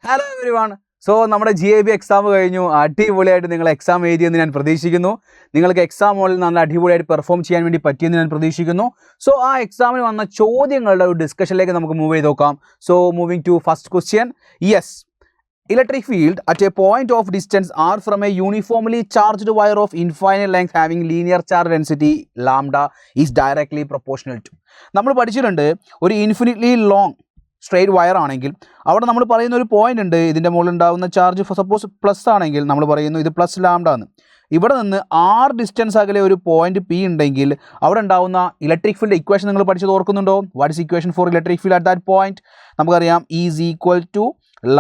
Hello everyone. So നമ്മുടെ GAB exam കഴിഞ്ഞു. അടിപൊളിയായിട്ട് നിങ്ങൾ എക്സാം എഴുതിയെന്ന് ഞാൻ പ്രതീക്ഷിക്കുന്നു. നിങ്ങൾക്ക് എക്സാം ഹോളിൽ നല്ല അടിപൊളിയായിട്ട് പെർഫോം ചെയ്യാൻ വേണ്ടി പറ്റിയെന്ന് ഞാൻ പ്രതീക്ഷിക്കുന്നു. സോ ആ എക്സാമിന് വന്ന ചോദ്യങ്ങളുടെ ഒരു ഡിസ്കഷനിലേക്ക് നമുക്ക് മൂവ് ചെയ്ത് നോക്കാം. So moving to first question. Yes, electric field at a point of distance r from a uniformly charged wire of infinite length having linear charge density lambda is directly proportional to. നമ്മൾ പഠിച്ചിട്ടുണ്ട് ഒരു infinitely long straight wire ആണെങ്കിൽ അവിടെ നമ്മൾ പറയുന്ന ഒരു point ഉണ്ട്. ഇതിൻ്റെ മുകളിൽ ഉണ്ടാകുന്ന ചാർജ് സപ്പോസ് പ്ലസ് ആണെങ്കിൽ നമ്മൾ പറയുന്നു ഇത് പ്ലസ് ലാംഡ എന്ന്. ഇവിടെ നിന്ന് r ഡിസ്റ്റൻസ് അകലെ ഒരു പോയിന്റ് P ഉണ്ടെങ്കിൽ അവിടെ ഉണ്ടാകുന്ന ഇലക്ട്രിക് ഫീൽഡ് ഇക്വേഷൻ നിങ്ങൾ പഠിച്ചത് ഓർക്കുന്നുണ്ടോ? What is equation for electric field at that point? നമുക്കറിയാം is equal to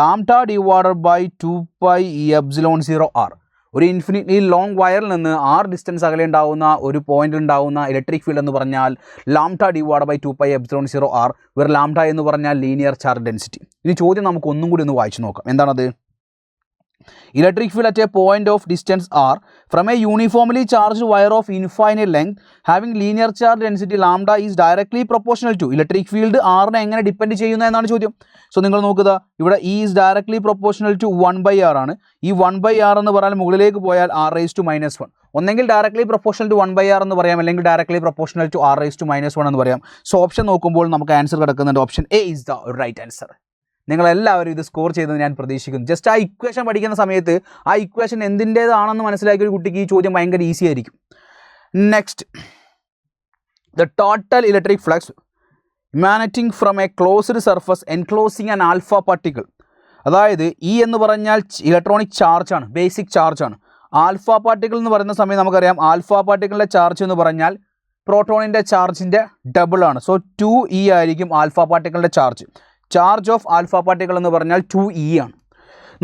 lambda divided by 2π epsilon 0 r. ഒരു ഇൻഫിനിറ്റ്ലി ലോങ് വയറിൽ നിന്ന് r ഡിസ്റ്റൻസ് അകലെ ഉണ്ടാകുന്ന ഒരു പോയിന്റ് ഉണ്ടാകുന്ന ഇലക്ട്രിക് ഫീൽഡ് എന്ന് പറഞ്ഞാൽ lambda divided by 2π epsilon 0 r, വേറെ ലാംഡ എന്ന് പറഞ്ഞാൽ ലീനിയർ ചാർജ് ഡെൻസിറ്റി. ഈ ചോദ്യം നമുക്ക് ഒന്നും കൂടി ഒന്ന് വായിച്ചു നോക്കാം. എന്താണത്? Electric field at a point of distance r from a uniformly charged wire of infinite length having linear charge density lambda is directly proportional to. Electric field ആറിനെ എങ്ങനെ ഡിപ്പെൻഡ് ചെയ്യുന്നു എന്നാണ് ചോദ്യം. സോ നിങ്ങൾ നോക്കുക, ഇവിടെ E is directly proportional to 1/r ആണ്. ഈ 1/r എന്ന് പറഞ്ഞാൽ മുകളിലേക്ക് പോയാൽ r⁻⁻1. ഒന്നെങ്കിൽ ഡയറക്ട്ലി പ്രൊപ്പോർഷണൽ ടു 1/r എന്ന് പറയാം, അല്ലെങ്കിൽ ഡയറക്ട്ലി പ്രൊപ്പോർഷണൽ ടു r⁻⁻1 എന്ന് പറയാം. സോ ഓപ്ഷൻ നോക്കുമ്പോൾ നമുക്ക് ആൻസർ കിടക്കുന്നുണ്ട്. Option A is the right answer. നിങ്ങളെല്ലാവരും ഇത് സ്കോർ ചെയ്തെന്ന് ഞാൻ പ്രതീക്ഷിക്കുന്നു. ജസ്റ്റ് ആ ഇക്വേഷൻ പഠിക്കുന്ന സമയത്ത് ആ ഇക്വേഷൻ എന്തിൻ്റേതാണെന്ന് മനസ്സിലാക്കിയ ഒരു കുട്ടിക്ക് ഈ ചോദ്യം ഭയങ്കര ഈസി ആയിരിക്കും. Next, the total electric flux emanating from a closed surface enclosing an alpha particle. അതായത് E എന്ന് പറഞ്ഞാൽ ഇലക്ട്രോണിക് ചാർജാണ്, ബേസിക് ചാർജാണ്. ആൽഫ പാർട്ടിക്കിൾ എന്ന് പറയുന്ന സമയം നമുക്കറിയാം ആൽഫ പാർട്ടിക്കിളിൻ്റെ ചാർജ് എന്ന് പറഞ്ഞാൽ പ്രോട്ടോണിൻ്റെ ചാർജിൻ്റെ ഡബിളാണ്. സോ 2e ആയിരിക്കും ആൽഫ പാർട്ടിക്കിളിൻ്റെ charge. Charge of alpha particle എന്ന് പറഞ്ഞാൽ 2e ആണ്.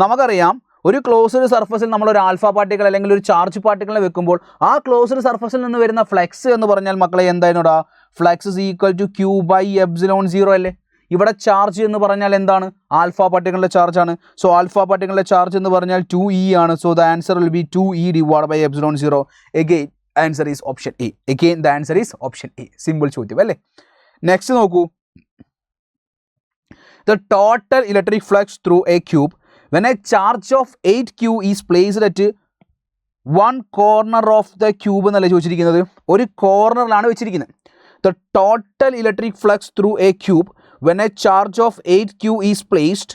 നമുക്കറിയാം ഒരു ക്ലോസ്ഡ് സർഫസിൽ നമ്മളൊരു ആൽഫ പാർട്ടിക്കിൾ അല്ലെങ്കിൽ ഒരു ചാർജ് പാർട്ടിക്കിളിനെ വെക്കുമ്പോൾ ആ ക്ലോസ്ഡ് സർഫസിൽ നിന്ന് വരുന്ന ഫ്ലക്സ് എന്ന് പറഞ്ഞാൽ മക്കളെ എന്തായിരുന്നുടാ? Flux is equal to q/ε0 അല്ലേ? ഇവിടെ ചാർജ് എന്ന് പറഞ്ഞാൽ എന്താണ്? ആൽഫ പാർട്ടിക്കിളിൻ്റെ ചാർജാണ്. സോ ആൽഫ പാർട്ടിക്കിളിൻ്റെ ചാർജ് എന്ന് പറഞ്ഞാൽ 2e ആണ്. So the answer will be 2e divided by ε0. Again answer is option A. Again the answer is option A. Simple ചോദ്യം അല്ലേ? നെക്സ്റ്റ് നോക്കൂ. The total electric flux through a cube when a charge of 8q is placed at one corner of the cube എന്നല്ലേ ചോദിച്ചിരിക്കുന്നത്? ഒരു കോർണറിലാണ് വെച്ചിരിക്കുന്നത്. The total electric flux through a cube when a charge of 8q is placed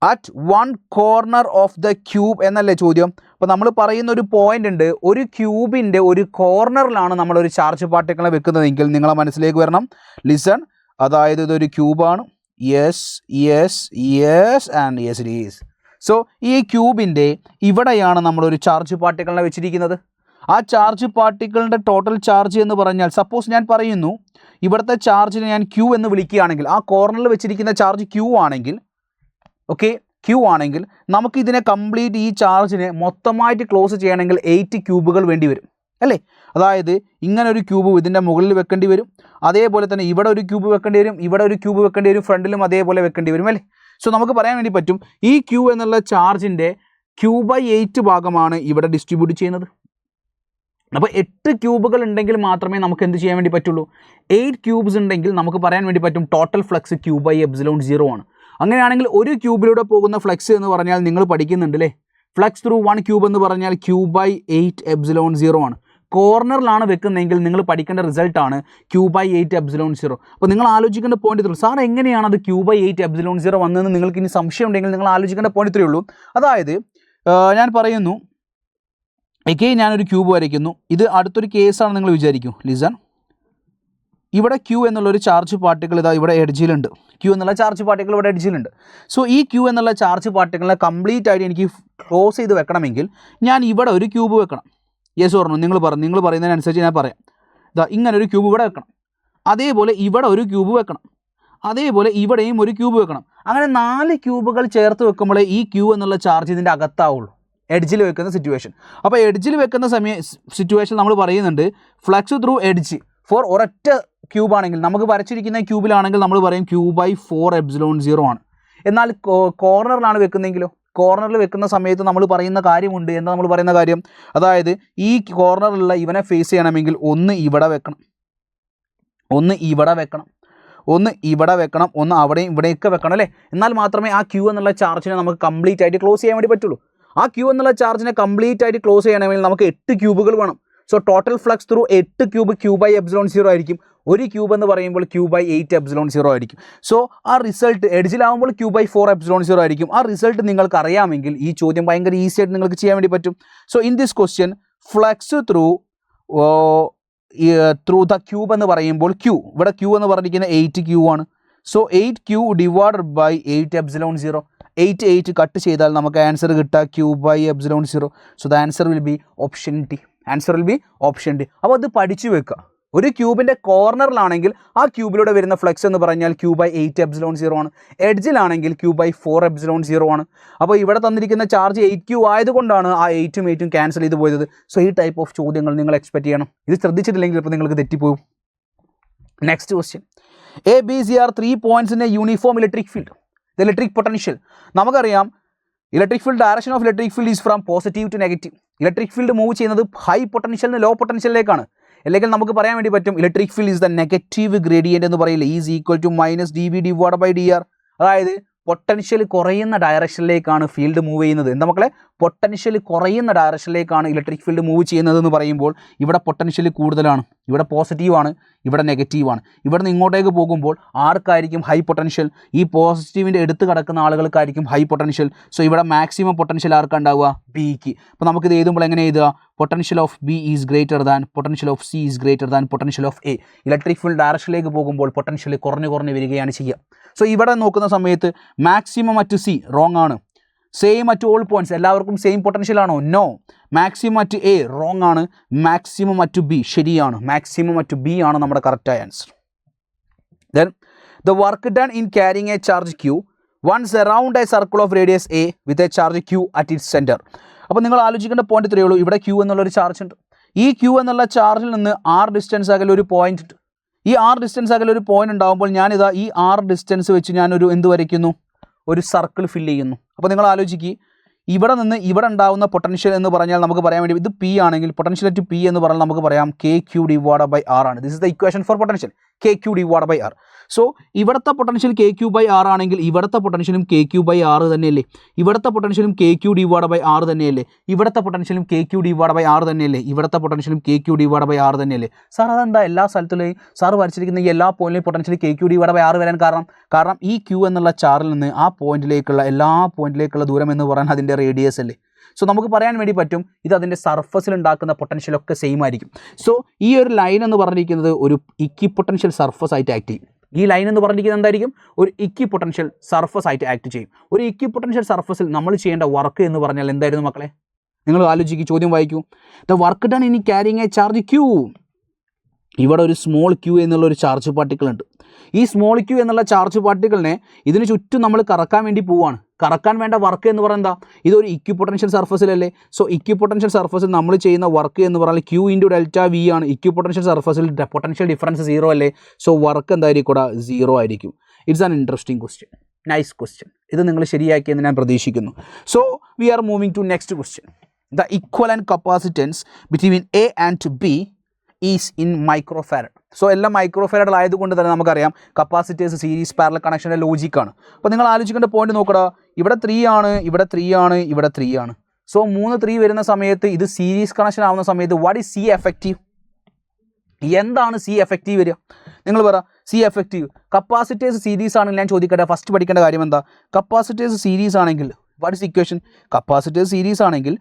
at one corner of the cube എന്നല്ലേ ചോദ്യം. അപ്പോൾ നമ്മൾ പറയുന്ന ഒരു പോയിന്റ് ഉണ്ട്, ഒരു ക്യൂബിൻ്റെ ഒരു കോർണറിലാണ് നമ്മളൊരു ചാർജ് പാർട്ടിക്കിളെ വെക്കുന്നതെങ്കിൽ നിങ്ങളെ മനസ്സിലേക്ക് വരണം. ലിസൺ, അതായത് ഇതൊരു ക്യൂബാണ്. Yes and yes it is. So ഈ ക്യൂബിൻ്റെ ഇവിടെയാണ് നമ്മളൊരു ചാർജ് പാർട്ടിക്കിളിനെ വെച്ചിരിക്കുന്നത്. ആ ചാർജ് പാർട്ടിക്കിളിൻ്റെ ടോട്ടൽ ചാർജ് എന്ന് പറഞ്ഞാൽ സപ്പോസ് ഞാൻ പറയുന്നു ഇവിടുത്തെ ചാർജിനെ ഞാൻ Q എന്ന് വിളിക്കുകയാണെങ്കിൽ ആ കോർണറിൽ വെച്ചിരിക്കുന്ന ചാർജ് Q ആണെങ്കിൽ, ഓക്കെ, Q ആണെങ്കിൽ നമുക്കിതിനെ കംപ്ലീറ്റ് ഈ ചാർജിനെ മൊത്തമായിട്ട് ക്ലോസ് ചെയ്യണമെങ്കിൽ 8 ക്യൂബുകൾ വേണ്ടി വരും അല്ലേ? അതായത് ഇങ്ങനെ ഒരു ക്യൂബ് ഇതിൻ്റെ മുകളിൽ വെക്കേണ്ടി വരും, അതേപോലെ തന്നെ ഇവിടെ ഒരു ക്യൂബ് വെക്കേണ്ടി വരും, ഇവിടെ ഒരു ക്യൂബ് വെക്കേണ്ടി വരും, ഫ്രണ്ടിലും അതേപോലെ വെക്കേണ്ടി വരും അല്ലേ? സോ നമുക്ക് പറയാൻ വേണ്ടി പറ്റും ഈ Q എന്നുള്ള ചാർജിൻ്റെ Q/8 ഭാഗമാണ് ഇവിടെ ഡിസ്ട്രിബ്യൂട്ട് ചെയ്യുന്നത്. അപ്പോൾ 8 ക്യൂബുകൾ ഉണ്ടെങ്കിൽ മാത്രമേ നമുക്ക് എന്ത് ചെയ്യാൻ വേണ്ടി പറ്റുള്ളൂ? 8 ക്യൂബ്സ് ഉണ്ടെങ്കിൽ നമുക്ക് പറയാൻ വേണ്ടി പറ്റും ടോട്ടൽ ഫ്ലക്സ് q/ε0 ആണ്. അങ്ങനെയാണെങ്കിൽ ഒരു ക്യൂബിലൂടെ പോകുന്ന ഫ്ലക്സ് എന്ന് പറഞ്ഞാൽ നിങ്ങൾ പഠിക്കുന്നുണ്ട് അല്ലേ? ഫ്ലക്സ് ത്രൂ 1 ക്യൂബ് എന്ന് പറഞ്ഞാൽ q/8ε0 ആണ്. കോർണറിലാണ് വെക്കുന്നതെങ്കിൽ നിങ്ങൾ പഠിക്കേണ്ട റിസൾട്ടാണ് q/8ε0. അപ്പോൾ നിങ്ങൾ ആലോചിക്കേണ്ട പോയിന്റ് ഇത്രയുള്ളൂ, സാർ എങ്ങനെയാണ് അത് q/8ε0 വന്നതെന്ന് നിങ്ങൾക്ക് ഇനി സംശയം ഉണ്ടെങ്കിൽ നിങ്ങൾ ആലോചിക്കേണ്ട പോയിന്റ് ഇത്രയേ ഉള്ളൂ. അതായത് ഞാൻ പറയുന്നു, എഗെയിൻ ഞാനൊരു ക്യൂബ് വരയ്ക്കുന്നു. ഇത് അടുത്തൊരു കേസാണ് നിങ്ങൾ വിചാരിക്കും. ലിസൺ, ഇവിടെ Q എന്നുള്ളൊരു ചാർജ് പാർട്ടിക്കിൾ ഇതാ ഇവിടെ എഡ്ജിലുണ്ട്. Q എന്നുള്ള ചാർജ് പാർട്ടിക്കിൾ ഇവിടെ എഡ്ജിലുണ്ട്. സോ ഈ Q എന്നുള്ള ചാർജ് പാർട്ടിക്കിളിനെ കംപ്ലീറ്റ് ആയിട്ട് എനിക്ക് ക്ലോസ് ചെയ്ത് വെക്കണമെങ്കിൽ ഞാൻ ഇവിടെ ഒരു ക്യൂബ് വെക്കണം. Yes or no? നിങ്ങൾ പറയുന്നതിനനുസരിച്ച് ഞാൻ പറയാം. ഇതാ ഇങ്ങനെ ഒരു ക്യൂബ് ഇവിടെ വെക്കണം, അതേപോലെ ഇവിടെ ഒരു ക്യൂബ് വെക്കണം, അതേപോലെ ഇവിടെയും ഒരു ക്യൂബ് വെക്കണം. അങ്ങനെ 4 ക്യൂബുകൾ ചേർത്ത് വെക്കുമ്പോഴേ ഈ Q എന്നുള്ള ചാർജ് ഇതിൻ്റെ അകത്താവുള്ളൂ, എഡ്ജിൽ വെക്കുന്ന സിറ്റുവേഷൻ. അപ്പോൾ എഡ്ജിൽ വെക്കുന്ന സിറ്റുവേഷൻ നമ്മൾ പറയുന്നുണ്ട് ഫ്ലക്സ് ത്രൂ എഡ്ജ് ഫോർ ഒരൊറ്റ ക്യൂബാണെങ്കിൽ, നമുക്ക് വരച്ചിരിക്കുന്ന ക്യൂബിലാണെങ്കിൽ നമ്മൾ പറയും q/4ε0 ആണ്. എന്നാൽ കോർണറിലാണ് വെക്കുന്നതെങ്കിലോ? കോർണറിൽ വെക്കുന്ന സമയത്ത് നമ്മൾ പറയുന്ന കാര്യമുണ്ട്. എന്താ നമ്മൾ പറയുന്ന കാര്യം? അതായത് ഈ കോർണറിലുള്ള ഇവനെ ഫേസ് ചെയ്യണമെങ്കിൽ ഒന്ന് ഇവിടെ വെക്കണം, ഒന്ന് ഇവിടെ വെക്കണം, ഒന്ന് ഇവിടെ വെക്കണം, ഒന്ന് അവിടെയും ഇവിടെയൊക്കെ വെക്കണം അല്ലേ. എന്നാൽ മാത്രമേ ആ ക്യൂ എന്നുള്ള ചാർജിനെ നമുക്ക് കംപ്ലീറ്റ് ആയിട്ട് ക്ലോസ് ചെയ്യാൻ വേണ്ടി പറ്റുള്ളൂ. ആ ക്യൂ എന്നുള്ള ചാർജിനെ കംപ്ലീറ്റ് ആയിട്ട് ക്ലോസ് ചെയ്യണമെങ്കിൽ നമുക്ക് 8 ക്യൂബുകൾ വേണം. So total flux through 8 cube Q by epsilon 0 ആയിരിക്കും. ഒരു ക്യൂബ് എന്ന് പറയുമ്പോൾ ക്യൂ ബൈ 8 എപ്സിലോൺ 0 ആയിരിക്കും. സോ ആ റിസൾട്ട് എഡ്ജിലാവുമ്പോൾ ക്യൂ ബൈ 4 എപ്സിലോൺ 0 ആയിരിക്കും. ആ റിസൾട്ട് നിങ്ങൾക്ക് അറിയാമെങ്കിൽ ഈ ചോദ്യം ഭയങ്കര ഈസി ആയിട്ട് നിങ്ങൾക്ക് ചെയ്യാൻ വേണ്ടി പറ്റും. So in this question flux through the cube എന്ന് പറയുമ്പോൾ ക്യൂ, ഇവിടെ ക്യൂ എന്ന് പറഞ്ഞിരിക്കുന്നത് 8 ക്യൂ ആണ്. So 8 Q divided by 8 epsilon 0. 8 cut ചെയ്താൽ നമുക്ക് ആൻസർ കിട്ടുക Q by epsilon 0. So the answer will be option D. Answer will be option D. അപ്പോൾ അത് പഠിച്ചു വെക്കുക. ഒരു ക്യൂബിൻ്റെ കോർണറിലാണെങ്കിൽ ആ ക്യൂബിലൂടെ വരുന്ന ഫ്ലക്സ് എന്ന് പറഞ്ഞാൽ ക്യൂ ബൈ 8 എപ്സിലോൺ 0 ആണ്. എഡ്ജിലാണെങ്കിൽ ക്യൂ ബൈ 4 എപ്സിലോൺ 0 ആണ്. അപ്പോൾ ഇവിടെ തന്നിരിക്കുന്ന ചാർജ് 8 ക്യൂ ആയതുകൊണ്ടാണ് ആ 8ഉം 8ഉം ക്യാൻസൽ ചെയ്ത് പോയത്. സോ ഈ ടൈപ്പ് ഓഫ് ചോദ്യങ്ങൾ നിങ്ങൾ എക്സ്പെക്ട് ചെയ്യണം. ഇത് ശ്രദ്ധിച്ചിട്ടില്ലെങ്കിൽ ഇപ്പോൾ നിങ്ങൾക്ക് തെറ്റിപ്പോകും. Next question. A, B, C are 3 points in a uniform electric field. The electric potential. നമുക്കറിയാം electric field, direction of electric field is from positive to negative. Electric field move ചെയ്യുന്നത് ഹൈ പൊട്ടൻഷ്യലിന് low പൊട്ടൻഷ്യലിലേക്കാണ്. അല്ലെങ്കിൽ നമുക്ക് പറയാൻ വേണ്ടി പറ്റും electric field is the negative gradient എന്ന് പറയില്ല. Is equal to minus dV divide by dr. അതായത് പൊട്ടൻഷ്യൽ കുറയുന്ന ഡയറക്ഷനിലേക്കാണ് ഫീൽഡ് മൂവ് ചെയ്യുന്നത്. എന്താ മക്കളെ? പൊട്ടൻഷ്യൽ കുറയുന്ന ഡയറക്ഷനിലേക്കാണ് ഇലക്ട്രിക് ഫീൽഡ് മൂവ് ചെയ്യുന്നത് എന്ന് പറയുമ്പോൾ ഇവിടെ പൊട്ടൻഷ്യൽ കൂടുതലാണ്, ഇവിടെ പോസിറ്റീവാണ്, ഇവിടെ നെഗറ്റീവാണ്. ഇവിടെ നിന്ന് ഇങ്ങോട്ടേക്ക് പോകുമ്പോൾ ആർക്കായിരിക്കും ഹൈ പൊട്ടൻഷ്യൽ? ഈ പോസിറ്റീവിൻ്റെ എടുത്ത് കിടക്കുന്ന ആളുകൾക്കായിരിക്കും ഹൈ പൊട്ടൻഷ്യൽ. സോ ഇവിടെ മാക്സിമം പൊട്ടൻഷ്യൽ ആർക്കുണ്ടാവുക? ബിക്ക്. അപ്പോൾ നമുക്കിത് എഴുതുമ്പോൾ എങ്ങനെ എഴുതുക? Potential of B is greater than potential of C is greater than potential of A. Electric field ഡയറക്ഷനിലേക്ക് പോകുമ്പോൾ പൊട്ടൻഷ്യൽ കുറഞ്ഞ് വരികയാണ് ചെയ്യുക. സോ ഇവിടെ നോക്കുന്ന സമയത്ത് മാക്സിമം അറ്റ് സി റോങ് ആണ്. സെയിം അറ്റ് ഓൾ പോയിന്റ്സ് എല്ലാവർക്കും സെയിം പൊട്ടൻഷ്യൽ ആണോ? No. Maximum at A wrong ആണ്. മാക്സിമം അറ്റ് ബി ശരിയാണ്. മാക്സിമം അറ്റ് ബി ആണ് നമ്മുടെ കറക്റ്റായ answer. Then the work done in carrying a charge Q once around a circle of radius a with a charge Q at its centre. അപ്പോൾ നിങ്ങൾ ആലോചിക്കേണ്ട point ഇത്രയേ ഉള്ളൂ. ഇവിടെ ക്യൂ എന്നുള്ളൊരു ചാർജ് ഉണ്ട്. ഈ ക്യൂ എന്നുള്ള ചാർജിൽ നിന്ന് r ഡിസ്റ്റൻസ് അകലെ ഒരു പോയിന്റ് ഉണ്ട്. ഈ r ഡിസ്റ്റൻസ് അകലെ ഒരു പോയിന്റ് ഉണ്ടാകുമ്പോൾ ഞാനിതാ ഈ r ഡിസ്റ്റൻസ് വെച്ച് ഞാനൊരു എന്ത് വരയ്ക്കുന്നു? ഒരു സർക്കിൾ ഫില്ല് ചെയ്യുന്നു. അപ്പോൾ നിങ്ങൾ ആലോചിക്കുക, ഇവിടെ നിന്ന് ഇവിടെ ഉണ്ടാകുന്ന പൊട്ടൻഷ്യൽ എന്ന് പറഞ്ഞാൽ നമുക്ക് പറയാൻ വേണ്ടി ഇത് പി ആണെങ്കിൽ പൊട്ടൻഷ്യൽ അറ്റ് പി എന്ന് പറഞ്ഞാൽ നമുക്ക് പറയാം K Q divide by R ആണ്. This is the equation for potential, K Q divide by R. So ഇവിടുത്തെ potential K Q by R ആണെങ്കിൽ ഇവിടുത്തെ പൊട്ടൻഷ്യലും കെ ക്യൂ ബൈ ആർ തന്നെയല്ലേ? ഇവിടുത്തെ പൊട്ടൻഷ്യലും K Q divide by R തന്നെയല്ലേ? ഇവിടുത്തെ പൊട്ടൻഷ്യലും K Q divide by R തന്നെയല്ലേ? ഇവിടുത്തെ പൊട്ടൻഷ്യലും K Q divide by R തന്നെയല്ലേ? സാർ അതെന്താ എല്ലാ സ്ഥലത്തിലെയും സാർ വരച്ചിരിക്കുന്ന ഈ എല്ലാ പോയിന്റിലെയും potential K Q divide by R വരാൻ കാരണം ഈ ക്യൂ എന്നുള്ള ചാർജിൽ നിന്ന് ആ പോയിന്റിലേക്കുള്ള എല്ലാ പോയിന്റിലേക്കുള്ള ദൂരം എന്ന് പറയാൻ അതിൻ്റെ റേഡിയസ് അല്ലേ? സോ നമുക്ക് പറയാൻ വേണ്ടി പറ്റും ഇത് അതിൻ്റെ സർഫസിൽ ഉണ്ടാക്കുന്ന പൊട്ടൻഷ്യലൊക്കെ സെയിം ആയിരിക്കും. സോ ഈ ഒരു ലൈൻ എന്ന് പറഞ്ഞിരിക്കുന്നത് ഒരു ഇക്വി പൊട്ടൻഷ്യൽ സർഫസ് ആയിട്ട് ആക്ട് ചെയ്യും. ഈ ലൈൻ എന്ന് പറഞ്ഞിരിക്കുന്നത് എന്തായിരിക്കും? ഒരു ഇക്വി പൊട്ടൻഷ്യൽ സർഫസ് ആയിട്ട് ആക്ട് ചെയ്യും. ഒരു ഇക്വി പൊട്ടൻഷ്യൽ സർഫസിൽ നമ്മൾ ചെയ്യേണ്ട വർക്ക് എന്ന് പറഞ്ഞാൽ എന്തായിരുന്നു മക്കളെ? നിങ്ങൾ ആലോചിക്കുക, ചോദ്യം വായിക്കൂ. The work done in carrying a charge Q. ഇവിടെ ഒരു സ്മോൾ ക്യൂ എന്നുള്ളൊരു ചാർജ് പാർട്ടിക്കിൾ ഉണ്ട്. ഈ സ്മോൾ ക്യൂ എന്നുള്ള ചാർജ് പാർട്ടിക്കിളിനെ ഇതിന് ചുറ്റും നമ്മൾ കറക്കാൻ വേണ്ടി പോവുകയാണ്. കറക്കാൻ വേണ്ട വർക്ക് എന്ന് പറയുന്നത് ഇതൊരു ഇക്വി പൊട്ടൻഷ്യൽ സർഫസിലല്ലേ? സോ ഇക്വി പൊട്ടൻഷ്യൽ സർഫസിൽ നമ്മൾ ചെയ്യുന്ന വർക്ക് എന്ന് പറഞ്ഞാൽ ക്യൂ ഇൻറ്റു ഡെൽറ്റ വി ആണ്. ഇക്വി പൊട്ടൻഷ്യൽ സർഫസിൽ പൊട്ടൻഷ്യൽ ഡിഫറൻസ് 0 അല്ലേ? സോ വർക്ക് എന്തായിരിക്കും? കൂടെ 0 ആയിരിക്കും. It's an interesting question, nice question. ഇത് നിങ്ങൾ ശരിയാക്കിയെന്ന് ഞാൻ പ്രതീക്ഷിക്കുന്നു. So we are moving to next question. The equivalent capacitance between A and B is in microfarad. So എല്ലാം മൈക്രോഫാരഡ് ആയതുകൊണ്ട് തന്നെ നമുക്കറിയാം കപ്പാസിറ്റേഴ്സ് സീരീസ് പാരലൽ കണക്ഷൻ്റെ ലോജിക്കാണ്. അപ്പോൾ നിങ്ങൾ ആലോചിക്കേണ്ട പോയിന്റ് നോക്കടാ, ഇവിടെ 3 ആണ്, ഇവിടെ 3 ആണ്, ഇവിടെ 3 ആണ്. സോ 3 3 വരുന്ന സമയത്ത് ഇത് സീരീസ് കണക്ഷൻ ആവുന്ന സമയത്ത് വാട്ട് ഈസ് സി എഫക്റ്റീവ്? എന്താണ് സി എഫക്റ്റീവ് വരിക? നിങ്ങൾ പറ. സി എഫക്റ്റീവ് കപ്പാസിറ്റേഴ്സ് സീരീസ് ആണെങ്കിൽ ഞാൻ ചോദിക്കട്ടെ, ഫസ്റ്റ് പഠിക്കേണ്ട കാര്യം എന്താ? കപ്പാസിറ്റേഴ്സ് സീരീസ് ആണെങ്കിൽ what is equation? Capacitors series ആണെങ്കിൽ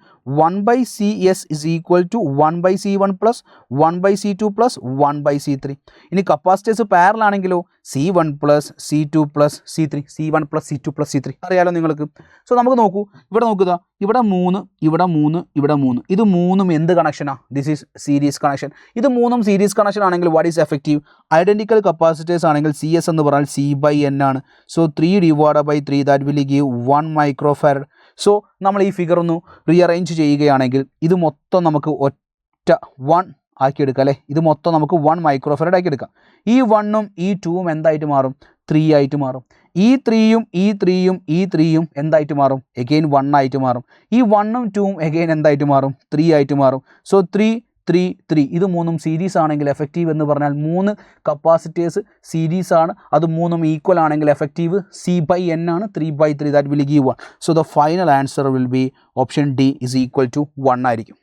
1/CS is equal to 1/C1 plus 1/C2 plus 1/C3. ഇനി കപ്പാസിറ്റേഴ്സ് പാരലൽ ആണെങ്കിലോ C1 plus C2 plus C3, C1 plus C2 plus C3 അറിയാലോ നിങ്ങൾക്ക്. സോ നമുക്ക് നോക്കൂ, ഇവിടെ നോക്കുക, ഇവിടെ 3, ഇവിടെ 3, ഇവിടെ 3. ഇത് മൂന്നും എന്ത് കണക്ഷനാണ്? This is series connection. ഇത് മൂന്നും സീരീസ് കണക്ഷൻ ആണെങ്കിൽ what is effective? Identical capacitors ആണെങ്കിൽ CS എന്ന് പറഞ്ഞാൽ C/N ആണ്. So 3 divide by 3 that will give 1 microfarad. So നമ്മൾ ഈ ഫിഗർ ഒന്ന് റീഅറേഞ്ച് ചെയ്യുകയാണെങ്കിൽ ഇത് മൊത്തം നമുക്ക് ഒറ്റ 1 ആക്കിയെടുക്കാം അല്ലേ? ഇത് മൊത്തം നമുക്ക് 1 മൈക്രോഫാരഡ് ആക്കിയെടുക്കാം. ഈ 1ഉം ഈ 2ഉം എന്തായിട്ട് മാറും? 3 ആയിട്ട് മാറും. ഈ 3യും ഈ 3യും ഈ 3യും എന്തായിട്ട് മാറും? എഗെയിൻ 1 ആയിട്ട് മാറും. ഈ 1ഉം 2ഉം എഗെയിൻ എന്തായിട്ട് മാറും? 3 ആയിട്ട് മാറും. സോ 3 3 3 ഇത് മൂന്നും സീരീസ് ആണെങ്കിൽ എഫക്റ്റീവ് എന്ന് പറഞ്ഞാൽ 3 കപ്പാസിറ്റേഴ്സ് സീരീസ് ആണ്, അത് മൂന്നും ഈക്വൽ ആണെങ്കിൽ എഫക്റ്റീവ് C/N ആണ്, 3/3 that will give 1. So the final answer will be option D is equal to 1 ആയിരിക്കും.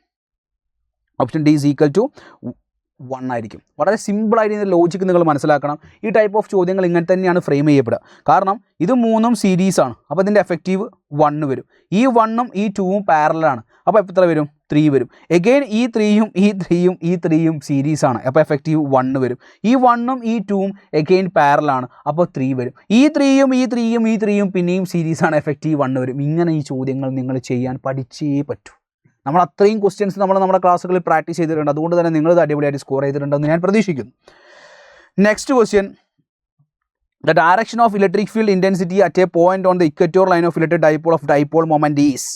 Option D is equal to 1 ആയിരിക്കും. വളരെ സിമ്പിളായിട്ട് ഇതിൻ്റെ ലോജിക്ക് നിങ്ങൾ മനസ്സിലാക്കണം. ഈ ടൈപ്പ് ഓഫ് ചോദ്യങ്ങൾ ഇങ്ങനെ തന്നെയാണ് ഫ്രെയിം ചെയ്യപ്പെടുക. കാരണം ഇത് മൂന്നും സീരീസാണ്, അപ്പോൾ ഇതിൻ്റെ എഫക്റ്റീവ് 1 വരും. ഈ 1ഉം ഈ 2ഉം പാരലാണ്, അപ്പോൾ എത്ര വരും? 3 വരും. എഗെയിൻ ഈ 3യും സീരീസാണ്, അപ്പോൾ എഫക്റ്റീവ് 1 വരും. ഈ 1ഉം ഈ 2ഉം എഗെയിൻ പാരലാണ്, അപ്പോൾ 3 വരും. ഈ 3യും പിന്നെയും സീരീസാണ്, എഫക്റ്റീവ് 1 വരും. ഇങ്ങനെ ഈ ചോദ്യങ്ങൾ നിങ്ങൾ ചെയ്യാൻ പഠിച്ചേ പറ്റൂ. നമ്മൾ അത്രയും ക്വസ്റ്റ്യൻസ് നമ്മുടെ ക്ലാസ്സുകളിൽ പ്രാക്ടീസ് ചെയ്തിട്ടുണ്ട്. അതുകൊണ്ട് തന്നെ നിങ്ങളിത് അടിപൊളിയായിട്ട് സ്കോർ ചെയ്തിട്ടുണ്ടെന്ന് ഞാൻ പ്രതീക്ഷിക്കുന്നു. Next question, the direction of electric field intensity at A point on the equatorial line of electric dipole of dipole moment is.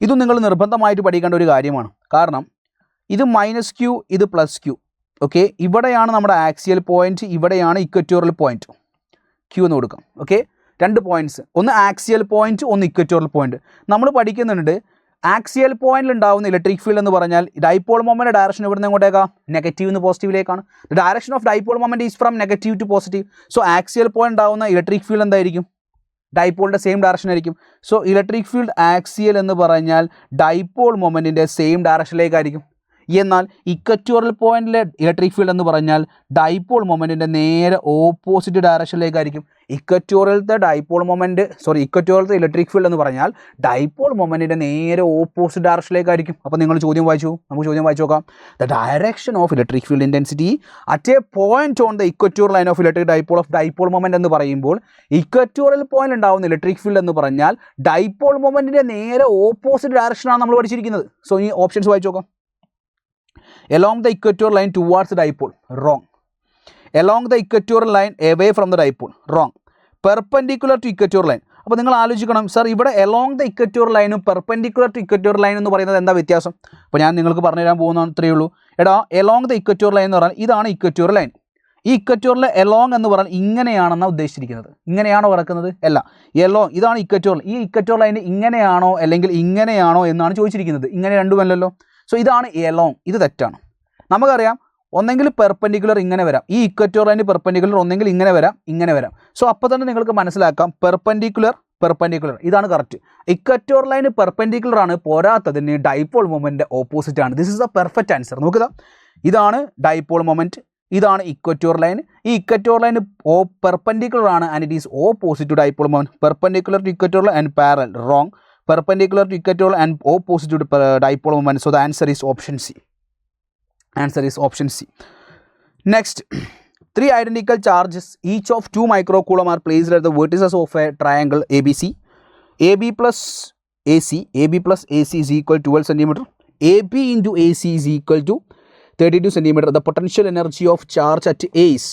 ഇതും നിങ്ങൾ നിർബന്ധമായിട്ട് പഠിക്കേണ്ട ഒരു കാര്യമാണ്. കാരണം ഇത് -q, ഇത് +q. ഓക്കെ, ഇവിടെയാണ് നമ്മുടെ ആക്സിയൽ പോയിന്റ്, ഇവിടെയാണ് ഇക്വറ്റോറിയൽ പോയിന്റ്. q എന്ന് കൊടുക്കാം. ഓക്കെ, 2 പോയിന്റ്സ്, ഒന്ന് ആക്സിയൽ പോയിന്റ്, ഒന്ന് ഇക്വറ്റോറിയൽ പോയിന്റ്. നമ്മൾ പഠിക്കുന്നുണ്ട് ആക്സിയൽ പോയിന്റിൽ ഉണ്ടാകുന്ന ഇലക്ട്രിക് ഫീൽഡ് എന്ന് പറഞ്ഞാൽ ഡൈപോൾ മൊമെന്റ് ഡയറക്ഷൻ ഇവിടുന്ന് എങ്ങോട്ടേക്കാണ്? നെഗറ്റീവ് നിന്ന് പോസിറ്റീവിലേക്കാണ്. The direction of dipole moment is from negative to positive. So axial point ഉണ്ടാകുന്ന ഇലക്ട്രിക് ഫീൽഡ് എന്തായിരിക്കും? ഡൈപോളിൻ്റെ സെയിം ഡയറക്ഷൻ ആയിരിക്കും. സോ ഇലക്ട്രിക് ഫീൽഡ് ആക്സിയൽ എന്ന് പറഞ്ഞാൽ ഡൈപോൾ മൊമെന്റിൻ്റെ സെയിം ഡയറക്ഷനിലേക്കായിരിക്കും. എന്നാൽ ഇക്വറ്റോറിയൽ പോയിന്റിലെ ഇലക്ട്രിക് ഫീൽഡ് എന്ന് പറഞ്ഞാൽ ഡൈപോൾ മൊമെന്റിൻ്റെ നേരെ ഓപ്പോസിറ്റ് ഡയറക്ഷനിലേക്കായിരിക്കും. ഇക്വറ്റോറിയലത്തെ ഇലക്ട്രിക് ഫീൽഡ് എന്ന് പറഞ്ഞാൽ ഡൈപോൾ മൊമെന്റിൻ്റെ നേരെ ഓപ്പോസിറ്റ് ഡയറക്ഷനിലേക്കായിരിക്കും. അപ്പോൾ നിങ്ങൾ ചോദ്യം വായിച്ചു, നമുക്ക് ചോദ്യം വായിച്ചു നോക്കാം. The direction of electric field intensity at A point on the equatorial line of electric dipole of dipole moment എന്ന് പറയുമ്പോൾ ഇക്വറ്റോറിയൽ പോയിന്റ് ഉണ്ടാകുന്ന ഇലക്ട്രിക് ഫീൽഡ് എന്ന് പറഞ്ഞാൽ ഡൈപോൾ മൊമെന്റിൻ്റെ നേരെ ഓപ്പോസിറ്റ് ഡയറക്ഷനാണ് നമ്മൾ പഠിച്ചിരിക്കുന്നത്. സോ ഈ ഓപ്ഷൻസ് വായിച്ചു നോക്കാം. Along the equatorial line towards the dipole, wrong. Along the equatorial line away from the dipole, wrong. Perpendicular to equatorial line. അപ്പോൾ നിങ്ങൾ ആലോചിക്കണം, സാർ ഇവിടെ എലോങ് ദ ഇക്വറ്റോറിയൽ ലൈനും പെർപെൻഡിക്കുലർ ടു ഇക്വറ്റോറിയൽ ലൈൻ എന്ന് പറയുന്നത് എന്താ വ്യത്യാസം? അപ്പോൾ ഞാൻ നിങ്ങൾക്ക് പറഞ്ഞു തരാൻ പോകുന്ന അത്രയേ ഉള്ളൂ. എടാ, എലോങ് ദ ഇക്വറ്റോറിയൽ ലൈൻ എന്ന് പറഞ്ഞാൽ ഇതാണ് ഇക്വറ്റോറിയൽ ലൈൻ. ഈ ഇക്വറ്റോറിയൽ എലോങ് എന്ന് പറഞ്ഞാൽ ഇങ്ങനെയാണെന്നാണ് ഉദ്ദേശിച്ചിരിക്കുന്നത്. ഇങ്ങനെയാണോ കിടക്കുന്നത്? അല്ല, എലോങ് ഇതാണ് ഇക്വറ്റോറിയൽ. ഈ ഇക്വറ്റോറിയൽ ലൈൻ ഇങ്ങനെയാണോ അല്ലെങ്കിൽ ഇങ്ങനെയാണോ എന്നാണ് ചോദിച്ചിരിക്കുന്നത്. ഇങ്ങനെ രണ്ടുമല്ലല്ലോ. സോ ഇതാണ് എലോങ്, ഇത് തെറ്റാണ്. നമുക്കറിയാം ഒന്നെങ്കിൽ പെർപെൻഡിക്കുലർ ഇങ്ങനെ വരാം, ഈ ഇക്വറ്റോറിയൽ ലൈന് പെർപെൻഡിക്കുലർ ഒന്നെങ്കിൽ ഇങ്ങനെ വരാം, ഇങ്ങനെ വരാം. സോ അപ്പോൾ തന്നെ നിങ്ങൾക്ക് മനസ്സിലാക്കാം പെർപെൻഡിക്കുലർ ഇതാണ് കറക്റ്റ്. ഇക്വറ്റോറിയൽ ലൈന് പെർപെൻഡിക്കുലർ ആണ്, പോരാത്തതിന് ഡൈപോൾ മൊമെന്റ് ഓപ്പോസിറ്റ് ആണ്. This is the perfect answer. നോക്കുക, ഇതാണ് ഡൈപോൾ മൊമെന്റ്, ഇതാണ് ഇക്വറ്റോറിയൽ ലൈൻ. ഈ ഇക്വറ്റോറിയൽ ലൈൻ പെർപെൻഡിക്കുലർ ആണ് and it is opposite to dipole moment. Perpendicular to equatorial and parallel, wrong. Perpendicular to equatorial and opposite to dipole moment. So the answer is option C. Next, 3 identical charges each of 2 microcoulomb are placed at the vertices of a triangle ABC. AB plus AC is equal to 12 cm. AB into AC is equal to 32 cm. The potential energy of charge at A is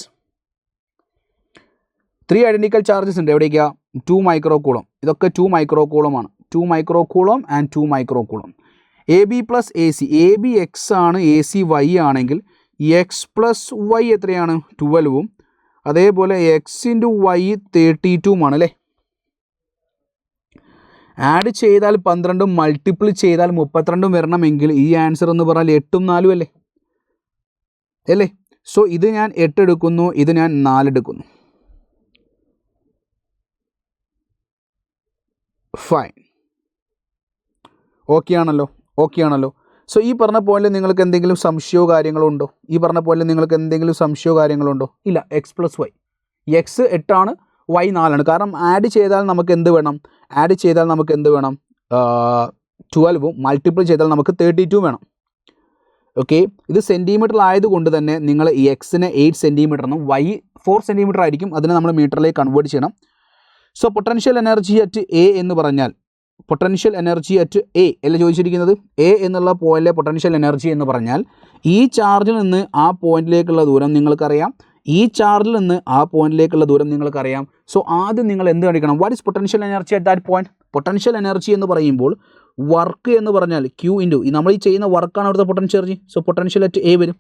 3 identical charges ഉണ്ട്. എവിടേക്കാ? 2 മൈക്രോകൂളം. ഇതൊക്കെ 2 microcoulomb ആണ്. 2 microcoulomb and 2 microcoulomb. A B plus A C, A B X ആണ്, A C Y ആണെങ്കിൽ X plus Y എത്രയാണ്? 12ഉം അതേപോലെ X into Y 32ഉമാണ് അല്ലേ. ആഡ് ചെയ്താൽ 12ഉം മൾട്ടിപ്പിൾ ചെയ്താൽ 32ഉം വരണമെങ്കിൽ ഈ ആൻസർ എന്ന് പറഞ്ഞാൽ 8ഉം 4ഉം അല്ലേ. സോ ഇത് ഞാൻ 8 എടുക്കുന്നു, ഇത് ഞാൻ 4 എടുക്കുന്നു. ഫൈൻ, ഓക്കെ ആണല്ലോ. സോ ഈ പറഞ്ഞ പോയിന്റിൽ നിങ്ങൾക്ക് എന്തെങ്കിലും സംശയമോ കാര്യങ്ങളോ ഉണ്ടോ? ഇല്ല. എക്സ് പ്ലസ് വൈ, എക്സ് 8 ആണ്, വൈ 4 ആണ്. കാരണം ആഡ് ചെയ്താൽ നമുക്ക് എന്ത് വേണം? 12ഉം മൾട്ടിപ്പിൾ ചെയ്താൽ നമുക്ക് 32 വേണം. ഓക്കെ, ഇത് സെൻറ്റിമീറ്റർ ആയതുകൊണ്ട് തന്നെ നിങ്ങൾ ഈ എക്സിനെ 8 സെൻറ്റിമീറ്റർ എന്നും വൈ 4 സെൻറ്റിമീറ്റർ ആയിരിക്കും, അതിനെ നമ്മൾ മീറ്ററിലേക്ക് കൺവേർട്ട് ചെയ്യണം. So potential energy at A എന്ന് പറഞ്ഞാൽ പൊട്ടൻഷ്യൽ എനർജി അറ്റ് എ അല്ല ചോദിച്ചിരിക്കുന്നത്. എ എന്നുള്ള പോയിന്റിലെ പൊട്ടൻഷ്യൽ എനർജി എന്ന് പറഞ്ഞാൽ ഈ ചാർജിൽ നിന്ന് ആ പോയിന്റിലേക്കുള്ള ദൂരം നിങ്ങൾക്കറിയാം, ഈ ചാർജിൽ നിന്ന് ആ പോയിന്റിലേക്കുള്ള ദൂരം നിങ്ങൾക്കറിയാം. സോ ആദ്യം നിങ്ങൾ എന്ത് കാണിക്കണം? What is potential energy at that point? Potential energy എന്ന് പറയുമ്പോൾ വർക്ക് എന്ന് പറഞ്ഞാൽ ക്യൂ ഇൻറ്റു നമ്മൾ ഈ ചെയ്യുന്ന വർക്കാണ് അവിടുത്തെ potential energy. So potential at A വരും.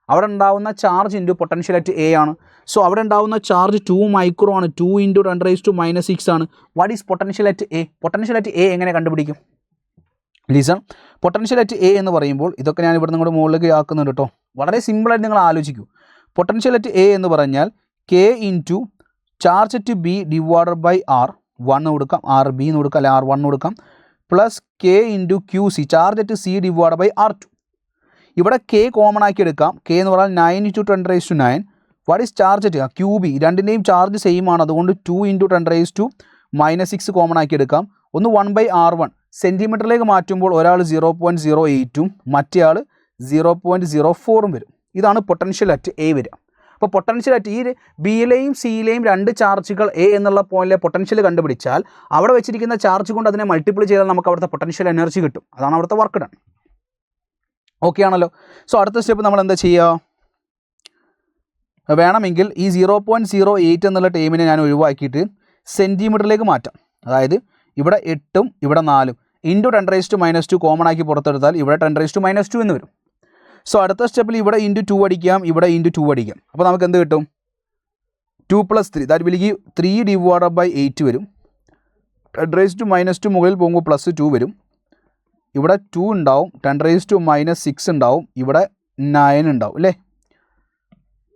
അവിടെ ഉണ്ടാവുന്ന charge into potential at A ആണ്. സോ അവിടെ ഉണ്ടാവുന്ന ചാർജ് 2 മൈക്രോ ആണ്. 2 ഇൻറ്റു 10⁻⁻⁶ ആണ്. What is potential at A? Potential at A എങ്ങനെ കണ്ടുപിടിക്കും? ലീസൺ പൊട്ടൻഷ്യൽ അറ്റ് എ എന്ന് പറയുമ്പോൾ ഇതൊക്കെ ഞാൻ ഇവിടെ നിങ്ങളുടെ മുകളിലേക്ക് ആക്കുന്നുണ്ട് കേട്ടോ. വളരെ സിമ്പിളായിട്ട് നിങ്ങൾ ആലോചിക്കൂ. പൊട്ടൻഷ്യൽ അറ്റ് എ എന്ന് പറഞ്ഞാൽ K into charge at B divided by R one കൊടുക്കാം, ആർ ബി എന്ന് കൊടുക്കാം, അല്ലെ ആർ വൺ കൊടുക്കാം, plus K into Q C charge at C divided by R two. ഇവിടെ കെ കോമൺ ആക്കി എടുക്കാം. കെ എന്ന് പറഞ്ഞാൽ 9 × 10⁻⁹. What is charge at Q B? രണ്ടിൻ്റെയും ചാർജ് സെയിം ആണ്, അതുകൊണ്ട് 2 × 10⁻⁻6 കോമൺ ആക്കി എടുക്കാം. ഒന്ന് 1/r1 സെൻറ്റിമീറ്ററിലേക്ക് മാറ്റുമ്പോൾ ഒരാൾ 0.08ഉം മറ്റേ ആൾ 0.04ഉം വരും. ഇതാണ് പൊട്ടൻഷ്യൽ അറ്റ് എ വരിക. അപ്പോൾ പൊട്ടൻഷ്യൽ അറ്റ് ഈ ബിയിലെയും സിയിലെയും രണ്ട് ചാർജുകൾ എ എന്നുള്ള പോയിന്റിലെ പൊട്ടൻഷ്യൽ കണ്ടുപിടിച്ചാൽ അവിടെ വെച്ചിരിക്കുന്ന ചാർജ് കൊണ്ട് അതിനെ മൾട്ടിപ്പിൾ ചെയ്താൽ നമുക്ക് അവിടുത്തെ പൊട്ടൻഷ്യൽ എനർജി കിട്ടും. അതാണ് അവിടുത്തെ വർക്ക് ഡൺ. ഓക്കെ ആണല്ലോ. സോ അടുത്ത സ്റ്റെപ്പ് നമ്മൾ എന്താ ചെയ്യുക? വേണമെങ്കിൽ ഈ 0.08 എന്നുള്ള ടൈമിനെ ഞാൻ ഒഴിവാക്കിയിട്ട് സെൻറ്റിമീറ്ററിലേക്ക് മാറ്റാം. അതായത് ഇവിടെ 8ഉം ഇവിടെ 4ഉം ഇൻറ്റു 10⁻⁻2 കോമൺ ആക്കി പുറത്തെടുത്താൽ ഇവിടെ 10⁻⁻2 എന്ന് വരും. സോ അടുത്ത സ്റ്റെപ്പിൽ ഇവിടെ ഇൻറ്റു 2 അടിക്കാം, ഇവിടെ ഇൻറ്റു 2 അടിക്കാം. അപ്പോൾ നമുക്ക് എന്ത് കിട്ടും? 2 + 3 that will give 3 divided by 8 വരും. 10⁻⁻2 മുകളിൽ പോകുമ്പോൾ +2 വരും. ഇവിടെ 2 ഉണ്ടാവും, 10⁻⁻6 ഉണ്ടാവും, ഇവിടെ 9 ഉണ്ടാവും അല്ലേ?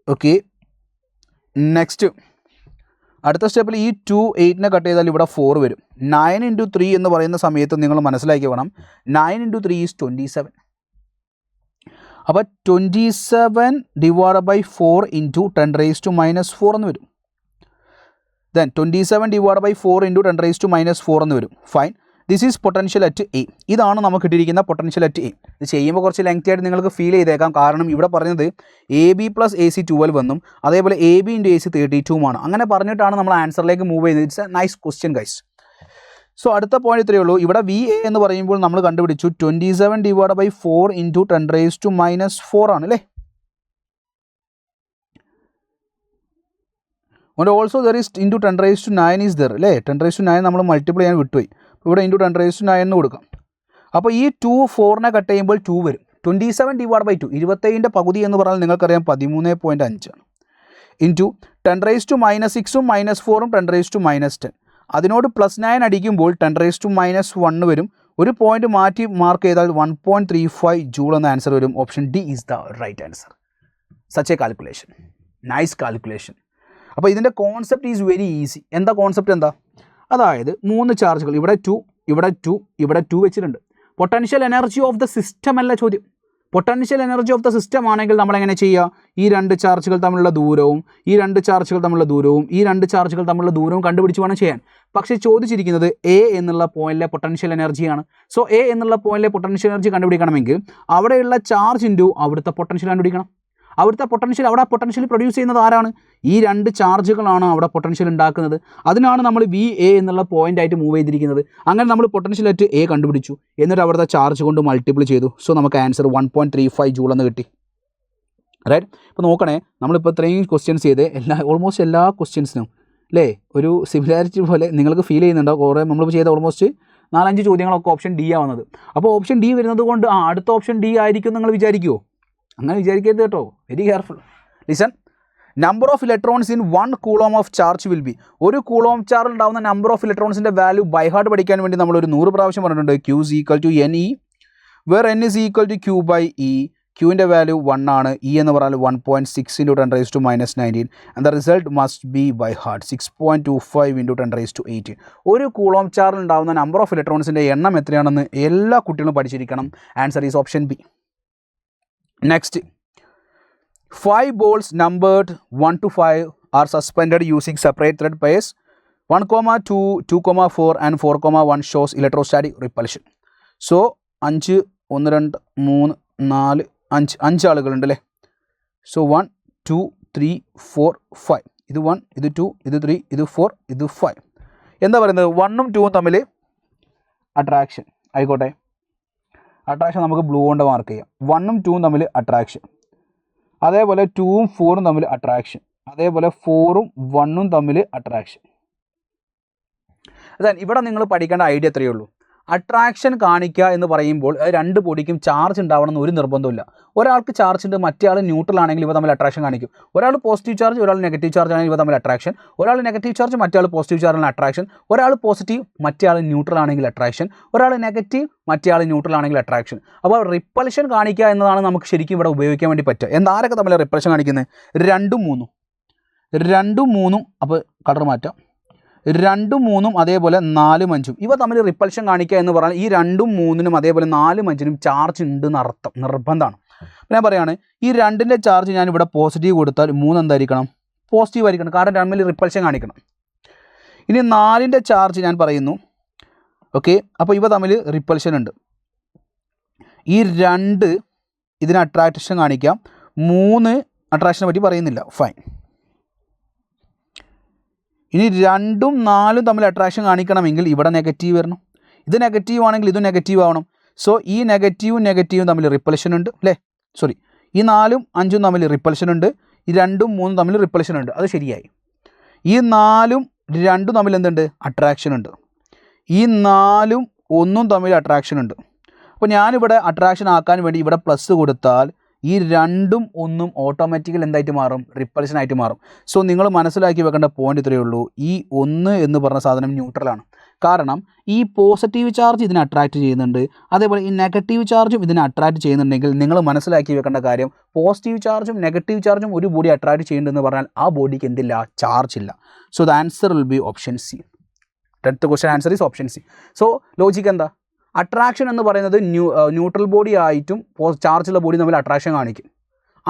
ഓക്കെ. നെക്സ്റ്റ് അടുത്ത സ്റ്റെപ്പിൽ ഈ 2 8നെ കട്ട് ചെയ്താൽ ഇവിടെ 4 വരും. 9 × 3 എന്ന് പറയുന്ന സമയത്ത് നിങ്ങൾ മനസ്സിലാക്കി വേണം 9 × 3 ഈസ് 27. അപ്പോൾ 27 ഡിവൈഡഡ് ബൈ 4 ഇൻറ്റു 10⁻⁻4 എന്ന് വരും. ദെൻ 27 ഡിവൈഡഡ് ബൈ 4 ഇൻറ്റു 10⁻⁻4 എന്ന് വരും. Fine. This is potential at A. ഇതാണ് നമുക്ക് കിട്ടിയിരിക്കുന്ന പൊട്ടൻഷ്യൽ അറ്റ് എ. ഇത് ചെയ്യുമ്പോൾ കുറച്ച് ലെങ്തി ആയിട്ട് നിങ്ങൾക്ക് ഫീൽ ചെയ്തേക്കാം. കാരണം ഇവിടെ പറഞ്ഞത് A B plus A C 12 എന്നും അതേപോലെ A B into A C 32 അങ്ങനെ പറഞ്ഞിട്ടാണ് നമ്മൾ ആൻസറിലേക്ക് മൂവ് ചെയ്യുന്നത്. It's A nice question guys. So അടുത്ത പോയിന്റ് ഇത്രയേ ഉള്ളൂ. ഇവിടെ വി എ എന്ന് പറയുമ്പോൾ നമ്മൾ കണ്ടുപിടിച്ചു 27 ഡിവൈഡഡ് ബൈ 4 ഇൻറ്റു 10⁻⁻4 ആണ് അല്ലേ? And also there is into 10⁻⁹ is there അല്ലേ? 10⁻⁹ നമ്മൾ മൾട്ടിപ്ലൈ ചെയ്യാൻ വിട്ടുപോയി. ഇവിടെ ഇൻറ്റു 10⁻⁹ എന്ന് കൊടുക്കാം. അപ്പോൾ ഈ 2 4നെ കട്ട് ചെയ്യുമ്പോൾ 2 വരും. 27 ഡിവൈഡ് ബൈ 2 27ൻ്റെ പകുതി എന്ന് പറഞ്ഞാൽ നിങ്ങൾക്കറിയാം 13.5 ആണ്. ഇൻറ്റു 10⁻⁻6ഉം -4ഉം 10⁻⁻10 അതിനോട് +9 അടിക്കുമ്പോൾ 10⁻⁻1 വരും. ഒരു പോയിന്റ് മാറ്റി മാർക്ക് ചെയ്താൽ 1.35 ജൂൾ എന്ന ആൻസർ വരും. Option D is the right answer. Such a calculation, nice calculation. അപ്പോൾ ഇതിൻ്റെ കോൺസെപ്റ്റ് ഈസ് വെരി ഈസി. എന്താ കോൺസെപ്റ്റ്? എന്താ? അതായത് 3 ചാർജുകൾ ഇവിടെ 2 ഇവിടെ 2 ഇവിടെ 2 വെച്ചിട്ടുണ്ട്. Potential energy of the system അല്ല ചോദ്യം. Potential energy of the system ആണെങ്കിൽ നമ്മൾ എങ്ങനെ ചെയ്യുക? ഈ 2 ചാർജുകൾ തമ്മിലുള്ള ദൂരവും ഈ 2 ചാർജുകൾ തമ്മിലുള്ള ദൂരവും ഈ 2 ചാർജുകൾ തമ്മിലുള്ള ദൂരവും കണ്ടുപിടിച്ച് വേണം ചെയ്യാൻ. പക്ഷേ ചോദിച്ചിരിക്കുന്നത് എ എന്നുള്ള പോയിന്റിലെ പൊട്ടൻഷ്യൽ എനർജിയാണ്. സോ എ എന്നുള്ള പോയിന്റിലെ പൊട്ടൻഷ്യൽ എനർജി കണ്ടുപിടിക്കണമെങ്കിൽ അവിടെയുള്ള ചാർജ് ഇൻറ്റു അവിടുത്തെ പൊട്ടൻഷ്യൽ കണ്ടുപിടിക്കണം. അവിടുത്തെ പൊട്ടൻഷ്യൽ അവിടെ പൊട്ടൻഷ്യൽ പ്രൊഡ്യൂസ് ചെയ്യുന്നത് ആരാണ്? ഈ 2 ചാർജുകളാണ് അവിടെ പൊട്ടൻഷ്യൽ ഉണ്ടാക്കുന്നത്. അതിനാണ് നമ്മൾ വി എ എന്നുള്ള പോയിന്റ് ആയിട്ട് മൂവ് ചെയ്തിരിക്കുന്നത്. അങ്ങനെ നമ്മൾ പൊട്ടൻഷ്യൽ അറ്റ് എ കണ്ടുപിടിച്ചു, എന്നിട്ട് അവിടുത്തെ ചാർജ് കൊണ്ട് മൾട്ടിപ്ലൈ ചെയ്തു. സോ നമുക്ക് ആൻസർ 1.35 ജൂൾ എന്ന് കിട്ടി. റൈറ്റ്. ഇപ്പോൾ നോക്കണേ, നമ്മളിപ്പോൾ ഇത്രയും ക്വസ്റ്റ്യൻസ് ചെയ്ത് ഓൾമോസ്റ്റ് എല്ലാ ക്വസ്റ്റ്യൻസിനും അല്ലേ ഒരു സിമിലാരിറ്റി പോലെ നിങ്ങൾക്ക് ഫീൽ ചെയ്യുന്നുണ്ടോ? കുറേ നമ്മളിപ്പോൾ ചെയ്ത ഓൾമോസ്റ്റ് 4-5 ചോദ്യങ്ങളൊക്കെ ഓപ്ഷൻ ഡി ആവുന്നത്. അപ്പോൾ ഓപ്ഷൻ ഡി വരുന്നത് കൊണ്ട് അടുത്ത ഓപ്ഷൻ ഡി ആയിരിക്കും നിങ്ങൾ വിചാരിക്കുമോ? അങ്ങനെ വിചാരിക്കരുത് കേട്ടോ. Very careful. Listen. Number of electrons in 1 coulomb of charge will be. ഒരു കൂളോം ചാർജ് ഉണ്ടാകുന്ന നമ്പർ ഓഫ് ഇലക്ട്രോൺസിൻ്റെ വാല്യൂ ബൈ ഹാർട്ട് പഠിക്കാൻ വേണ്ടി നമ്മളൊരു 100 പ്രാവശ്യം പറഞ്ഞിട്ടുണ്ട്. Q is equal to NE where N is equal to Q by E. Qൻ്റെ value 1 ആണ്. E എന്ന് പറഞ്ഞാൽ 1.6 × 10⁻⁻19 and the result must be by heart 6.25 × 10⁻8. ഒരു കൂളോം ചാർജിൽ ഉണ്ടാകുന്ന നമ്പർ ഓഫ് ഇലക്ട്രോൺസിൻ്റെ എണ്ണം എത്രയാണെന്ന് എല്ലാ കുട്ടികളും പഠിച്ചിരിക്കണം. Answer is option B. Next, 5 balls numbered 1 to 5 are suspended using separate thread pairs. 1, 2, 2, 4 and 4, 1 shows electrostatic repulsion. So 5 1 2 3 4 5 ആളുകളുണ്ട് അല്ലേ? സോ 1 2 3 4 5. ഇത് 1 ഇത് 2 ഇത് 3 ഇത് 4 ഇത് 5. എന്താ പറയുന്നത്? 1ഉം 2ഉം തമ്മിൽ അട്രാക്ഷൻ ആയിക്കോട്ടെ. അട്രാക്ഷൻ നമുക്ക് ബ്ലൂ കൊണ്ട് മാർക്ക് ചെയ്യാം. 1ഉം 2ഉം തമ്മിൽ അട്രാക്ഷൻ. അതേപോലെ 2ഉം 4ഉം തമ്മിൽ അട്രാക്ഷൻ. അതേപോലെ 4ഉം 1ഉം തമ്മിൽ അട്രാക്ഷൻ. അതായത് ഇവിടെ നിങ്ങൾ പഠിക്കേണ്ട ഐഡിയ എത്രയേ ഉള്ളൂ. അട്രാക്ഷൻ കാണിക്കുക എന്ന് പറയുമ്പോൾ രണ്ട് ബോഡിക്കും ചാർജ് ഉണ്ടാവണമെന്ന് ഒരു നിർബന്ധമില്ല. ഒരാൾക്ക് ചാർജ് ഉണ്ട്, മറ്റേ ആൾ ന്യൂട്രൽ ആണെങ്കിൽ ഇവ തമ്മിൽ അട്രാക്ഷൻ കാണിക്കും. ഒരാൾ പോസിറ്റീവ് ചാർജ്, ഒരാൾ നെഗറ്റീവ് ചാർജ് ആണെങ്കിൽ ഇവ തമ്മിൽ അട്രാക്ഷൻ. ഒരാൾ നെഗറ്റീവ് ചാർജ്, മറ്റേ ആൾ പോസിറ്റീവ് ചാർജിലാണ് അട്രാക്ഷൻ. ഒരാൾ പോസിറ്റീവ്, മറ്റേ ആൾ ന്യൂട്രൽ ആണെങ്കിൽ അട്രാക്ഷൻ. ഒരാൾ നെഗറ്റീവ്, മറ്റേ ആൾ ന്യൂട്രൽ ആണെങ്കിൽ അട്രാക്ഷൻ. അപ്പോൾ റിപ്പൾഷൻ കാണിക്കുക എന്നതാണ് നമുക്ക് ശരിക്കും ഇവിടെ ഉപയോഗിക്കാൻ വേണ്ടി പറ്റുക. എന്താരൊക്കെ തമ്മിൽ റിപ്പൾഷൻ കാണിക്കുന്നത്? 2 3 3. അപ്പോൾ കളർ മാറ്റാം. 2 3 അതേപോലെ 4 5. ഇവ തമ്മിൽ റിപ്പൾഷൻ കാണിക്കുക എന്ന് പറഞ്ഞാൽ ഈ 2 3 അതേപോലെ 4 5 ചാർജ് ഉണ്ട് എന്നർത്ഥം, നിർബന്ധമാണ്. ഞാൻ പറയുകയാണ്, ഈ 2ൻ്റെ ചാർജ് ഞാൻ ഇവിടെ പോസിറ്റീവ് കൊടുത്താൽ 3 എന്തായിരിക്കണം? പോസിറ്റീവ് ആയിരിക്കണം, കാരണം തമ്മിൽ റിപ്പൾഷൻ കാണിക്കണം. ഇനി 4ൻ്റെ ചാർജ് ഞാൻ പറയുന്നു, ഓക്കെ. അപ്പോൾ ഇവ തമ്മിൽ റിപ്പൾഷൻ ഉണ്ട്. ഈ 2 ഇതിന് അട്രാക്ഷൻ കാണിക്കാം, 3 അട്രാക്ഷനെ പറ്റി പറയുന്നില്ല, ഫൈൻ. ഇനി 2ഉം 4ഉം തമ്മിൽ അട്രാക്ഷൻ കാണിക്കണമെങ്കിൽ ഇവിടെ നെഗറ്റീവ് വരണം. ഇത് നെഗറ്റീവ് ആണെങ്കിൽ ഇത് നെഗറ്റീവ് ആവണം. സോ ഈ നെഗറ്റീവും തമ്മിൽ റിപ്പൾഷൻ ഉണ്ട് അല്ലേ? സോറി, ഈ 4ഉം 5ഉം തമ്മിൽ റിപ്പൾഷൻ ഉണ്ട്. ഈ 2ഉം 3ഉം തമ്മിൽ റിപ്പൾഷൻ ഉണ്ട്, അത് ശരിയായി. ഈ 4ഉം 2ഉം തമ്മിൽ എന്തുണ്ട്? അട്രാക്ഷൻ ഉണ്ട്. ഈ 4ഉം 1ഉം തമ്മിൽ അട്രാക്ഷൻ ഉണ്ട്. അപ്പോൾ ഞാനിവിടെ അട്രാക്ഷൻ ആക്കാൻ വേണ്ടി ഇവിടെ പ്ലസ് കൊടുത്താൽ ഈ 2ഉം 1ഉം ഓട്ടോമാറ്റിക്കൽ എന്തായിട്ട് മാറും? റിപ്പൾഷൻ ആയിട്ട് മാറും. സോ നിങ്ങൾ മനസ്സിലാക്കി വെക്കേണ്ട പോയിന്റ് ഇത്രയേ ഉള്ളൂ, ഈ 1 എന്ന് പറഞ്ഞ സാധനം ന്യൂട്രലാണ്. കാരണം ഈ പോസിറ്റീവ് ചാർജ് ഇതിനെ അട്രാക്റ്റ് ചെയ്യുന്നുണ്ട്, അതേപോലെ ഈ നെഗറ്റീവ് ചാർജും ഇതിനെ അട്രാക്റ്റ് ചെയ്യുന്നുണ്ടെങ്കിൽ നിങ്ങൾ മനസ്സിലാക്കി വെക്കേണ്ട കാര്യം, പോസിറ്റീവ് ചാർജും നെഗറ്റീവ് ചാർജും ഒരു ബോഡി അട്രാക്റ്റ് ചെയ്യുന്നുണ്ടെന്ന് പറഞ്ഞാൽ ആ ബോഡിക്ക് എന്തില്ല? ചാർജ് ഇല്ല. So the answer will be option C. 10th question answer is option C. So logic എന്താ? അട്രാക്ഷൻ എന്ന് പറയുന്നത് ന്യൂട്രൽ ബോഡി ആയിട്ടും ചാർജുള്ള ബോഡി തമ്മിൽ അട്രാക്ഷൻ കാണിക്കും.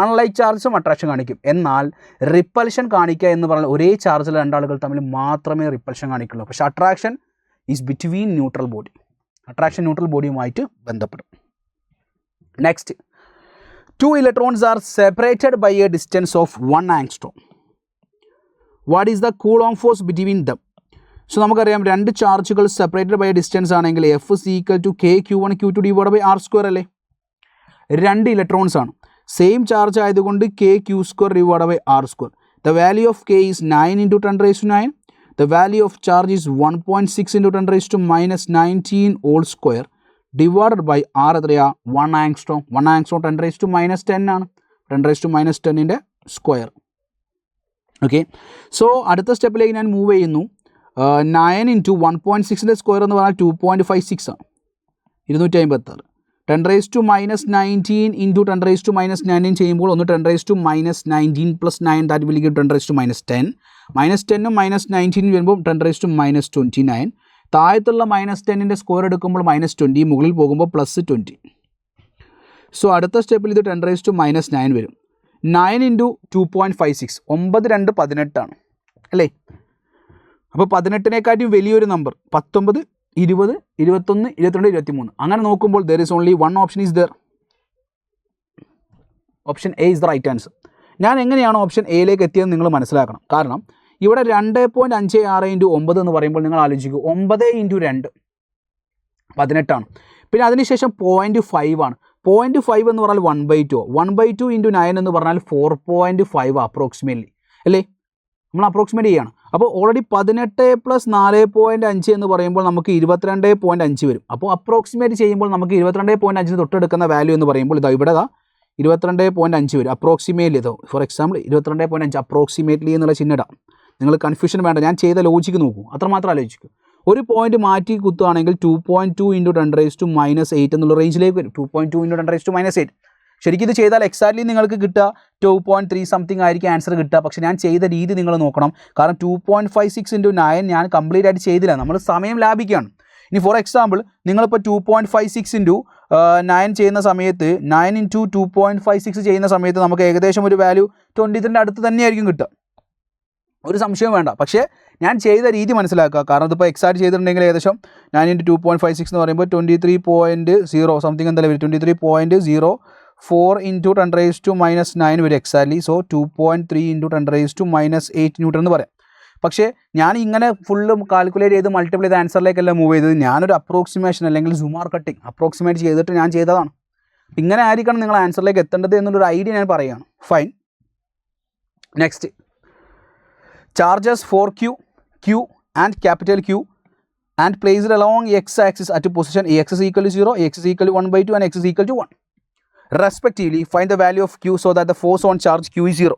അൺലൈക്ക് ചാർജസും അട്രാക്ഷൻ കാണിക്കും. എന്നാൽ റിപ്പൾഷൻ കാണിക്കുക എന്ന് പറഞ്ഞാൽ ഒരേ ചാർജുള്ള രണ്ടാളുകൾ തമ്മിൽ മാത്രമേ റിപ്പൾഷൻ കാണിക്കുള്ളൂ. പക്ഷേ attraction is between neutral body. Attraction neutral ബോഡിയുമായിട്ട് ബന്ധപ്പെടും. Next, 2 electrons are separated by a distance of 1 angstrom. What is the Coulomb force between them? So നമുക്കറിയാം, 2 ചാർജുകൾ സെപ്പറേറ്റഡ് ബൈ ഡിസ്റ്റൻസ് ആണെങ്കിൽ F is equal to K Q1 Q2 divide by R² അല്ലേ? 2 electrons ആണ്, same charge ആയതുകൊണ്ട് K Q² divide by R². The value of K is 9 × 10⁻⁹. The value of charge is 1.6 × 10⁻⁻19 whole square divided by R എത്രയാ? 1 angstrom. 1 angstrom 10⁻⁻10 ആണ്, 10⁻⁻10ൻ്റെ square. Okay, so അടുത്ത സ്റ്റെപ്പിലേക്ക് ഞാൻ move ചെയ്യുന്നു. 9 × 1.6ൻ്റെ square എന്ന് പറഞ്ഞാൽ 2.56 ആണ്, 256. 10⁻⁻19 × 10⁻⁻19 ചെയ്യുമ്പോൾ ഒന്ന് 10⁻⁻19 + 9 ദാറ്റ് വിൽ ഗിവ് 10⁻⁻10. -10ഉം -19 വരുമ്പോൾ 10⁻⁻29. താഴത്തുള്ള -10ൻ്റെ സ്ക്വയർ എടുക്കുമ്പോൾ -20, മുകളിൽ പോകുമ്പോൾ +20. സോ അടുത്ത സ്റ്റെപ്പിൽ ഇത് 10⁻⁻9 വരും. 9 × 2.56, 9 2 18 ആണ് അല്ലേ? അപ്പോൾ 18നെക്കാട്ടും വലിയൊരു നമ്പർ 19, 20, 21, 22, 23. അങ്ങനെ നോക്കുമ്പോൾ there is only one option is there. Option A is the right answer. ഞാൻ എങ്ങനെയാണ് ഓപ്ഷൻ എയിലേക്ക് എത്തിയെന്ന് നിങ്ങൾ മനസ്സിലാക്കണം. കാരണം ഇവിടെ 2.56 × 9 എന്ന് പറയുമ്പോൾ നിങ്ങൾ ആലോചിക്കൂ, 9 × 2 18 ആണ്. പിന്നെ അതിനുശേഷം 0.5 ആണ്. 0.5 എന്ന് പറഞ്ഞാൽ 1/2. 1/2 × 9 എന്ന് പറഞ്ഞാൽ 4.5 അപ്രോക്സിമേറ്റ്ലി അല്ലേ? നമ്മൾ അപ്രോക്സിമേറ്റ് ചെയ്യാണ്. അപ്പോൾ ഓൾറെഡി 18 + 4.5 എന്ന് പറയുമ്പോൾ നമുക്ക് 22.5 വരും. അപ്പോൾ അപ്രോക്സിമേറ്റ് ചെയ്യുമ്പോൾ നമുക്ക് 22.5 തൊട്ടെടുക്കുന്ന വാല്യൂ എന്ന് പറയുമ്പോൾ ഇതാ ഇവിടെ 22.5 വരും അപ്രോക്സിമേറ്റ്ലി. ഇതോ ഫോർ എക്സാമ്പിൾ 22.5 അപ്രോക്സിമേറ്റ്ലി എന്നുള്ള ചിഹ്നം. നിങ്ങൾ കൺഫ്യൂഷൻ വേണ്ട, ഞാൻ ചെയ്ത ലോജിക്ക് നോക്കൂ, അത്രമാത്രം ആലോചിക്കും. ഒരു പോയിന്റ് മാറ്റി കുത്തുകയാണെങ്കിൽ 2.2 × 10⁻⁻8 എന്നുള്ള റേഞ്ചിലേക്ക് വരും. 2.2 × 10⁻⁸. ശരിക്കും ഇത് ചെയ്താൽ എക്സാക്ട്ലി നിങ്ങൾക്ക് കിട്ടുക 2.3 സംതിങ് ആയിരിക്കും ആൻസർ കിട്ടുക. പക്ഷേ ഞാൻ ചെയ്ത രീതി നിങ്ങൾ നോക്കണം. കാരണം 2.56 × 9 ഞാൻ കംപ്ലീറ്റ് ആയിട്ട് ചെയ്തില്ല, നമ്മൾ സമയം ലാഭിക്കുകയാണ്. ഇനി ഫോർ എക്സാമ്പിൾ നിങ്ങളിപ്പോൾ 2.56 × 9 ചെയ്യുന്ന സമയത്ത് 9 × 2.56 ചെയ്യുന്ന സമയത്ത് നമുക്ക് ഏകദേശം ഒരു വാല്യൂ 23ൻ്റെ അടുത്ത് തന്നെയായിരിക്കും കിട്ടുക, ഒരു സംശയവും വേണ്ട. പക്ഷേ ഞാൻ ചെയ്ത രീതി മനസ്സിലാക്കുക. കാരണം ഇതിപ്പോൾ എക്സാക്ട് ചെയ്തിട്ടുണ്ടെങ്കിൽ ഏകദേശം 9 × 2.56 എന്ന് പറയുമ്പോൾ 23.0 സംതിങ് എന്തായാലും വരും, 23.04 × 10⁻⁻9 വരും എക്സാക്ട്ലി. സോ 2.3 × 10⁻⁸ ന്യൂട്ടൺ എന്ന് പറയാം. പക്ഷേ ഞാൻ ഇങ്ങനെ ഫുള്ളും കാൽക്കുലേറ്റ് ചെയ്ത് മൾട്ടിപ്ലൈ ചെയ്ത് ആൻസറിലേക്കല്ല മൂവ് ചെയ്തത്. ഞാനൊരു അപ്രോക്സിമേഷൻ അല്ലെങ്കിൽ സുമാർ കട്ടിങ് അപ്രോക്സിമേറ്റ് ചെയ്തിട്ട് ഞാൻ ചെയ്തതാണ്. ഇങ്ങനെ ആയിരിക്കണം നിങ്ങൾ ആൻസറിലേക്ക് എത്തേണ്ടത് എന്നുള്ളൊരു ഐഡിയ ഞാൻ പറയുകയാണ്. Fine. Next, charges 4Q, Q and capital Q and placed along x-axis at a position x is equal to 0, x is equal to 1 by 2 and x is equal to 1. Respectively, find the value of q so that the force on charge q is 0.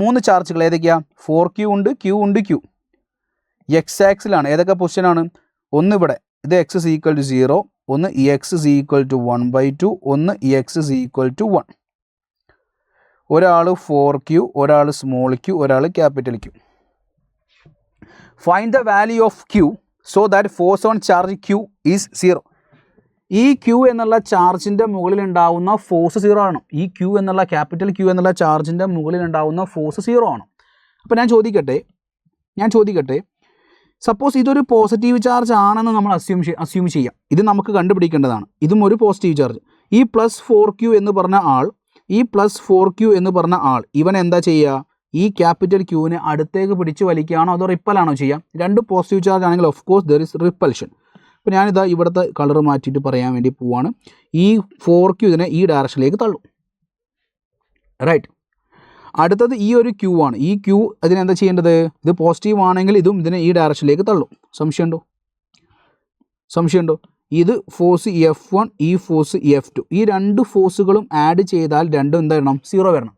മൂന്ന് ചാർജുകൾ ഏതൊക്കെയാണ്? 4q ഉണ്ട്, q ഉണ്ട്, q. X ആക്സിലാണ്. ഏതൊക്കെ പൊസിഷനാണ്? ഒന്ന് ഇവിടെ, ഇത് x is equal to 0, ഒന്ന് x is equal to 1 by 2, ഒന്ന് x is equal to 1. ഒരാൾ 4q, ഒരാൾ സ്മോൾ q, ഒരാൾ capital q. Find the value of q so that force on charge q is 0. ഈ q എന്നുള്ള ചാർജിൻ്റെ മുകളിൽ ഉണ്ടാവുന്ന force 0 ആണ്. ഈ q എന്നുള്ള ക്യാപിറ്റൽ q എന്നുള്ള ചാർജിൻ്റെ മുകളിൽ ഉണ്ടാവുന്ന ഫോഴ്സ് 0 ആണ്. അപ്പോൾ ഞാൻ ചോദിക്കട്ടെ സപ്പോസ് ഇതൊരു പോസിറ്റീവ് ചാർജ് ആണെന്ന് നമ്മൾ അസ്യൂം ചെയ്യാം. ഇത് നമുക്ക് കണ്ടുപിടിക്കേണ്ടതാണ്. ഇതും ഒരു പോസിറ്റീവ് ചാർജ്. ഈ +4q എന്ന് പറഞ്ഞ ആൾ ഇവൻ എന്താ ചെയ്യുക? ഈ ക്യാപിറ്റൽ ക്യൂവിനെ അടുത്തേക്ക് പിടിച്ച് വലിക്കുകയാണോ അതോ റിപ്പലാണോ ചെയ്യുക? രണ്ട് പോസിറ്റീവ് ചാർജ് ആണെങ്കിൽ of course there is repulsion. അപ്പോൾ ഞാനിതാ ഇവിടുത്തെ കളർ മാറ്റിയിട്ട് പറയാൻ വേണ്ടി പോവാണ്. ഈ 4q ഇതിനെ ഈ ഡയറക്ഷനിലേക്ക് തള്ളും. റൈറ്റ്. അടുത്തത് ഈ ഒരു ക്യൂ ആണ്. ഈ ക്യൂ അതിനെന്താ ചെയ്യേണ്ടത്? ഇത് പോസിറ്റീവ് ആണെങ്കിൽ ഇതും ഇതിനെ ഈ ഡയറക്ഷനിലേക്ക് തള്ളും. സംശയമുണ്ടോ? ഇത് ഫോഴ്സ് F1, ഈ ഫോഴ്സ് F2. ഈ രണ്ട് ഫോഴ്സുകളും ആഡ് ചെയ്താൽ രണ്ടും എന്താ വരണം? 0 വരണം.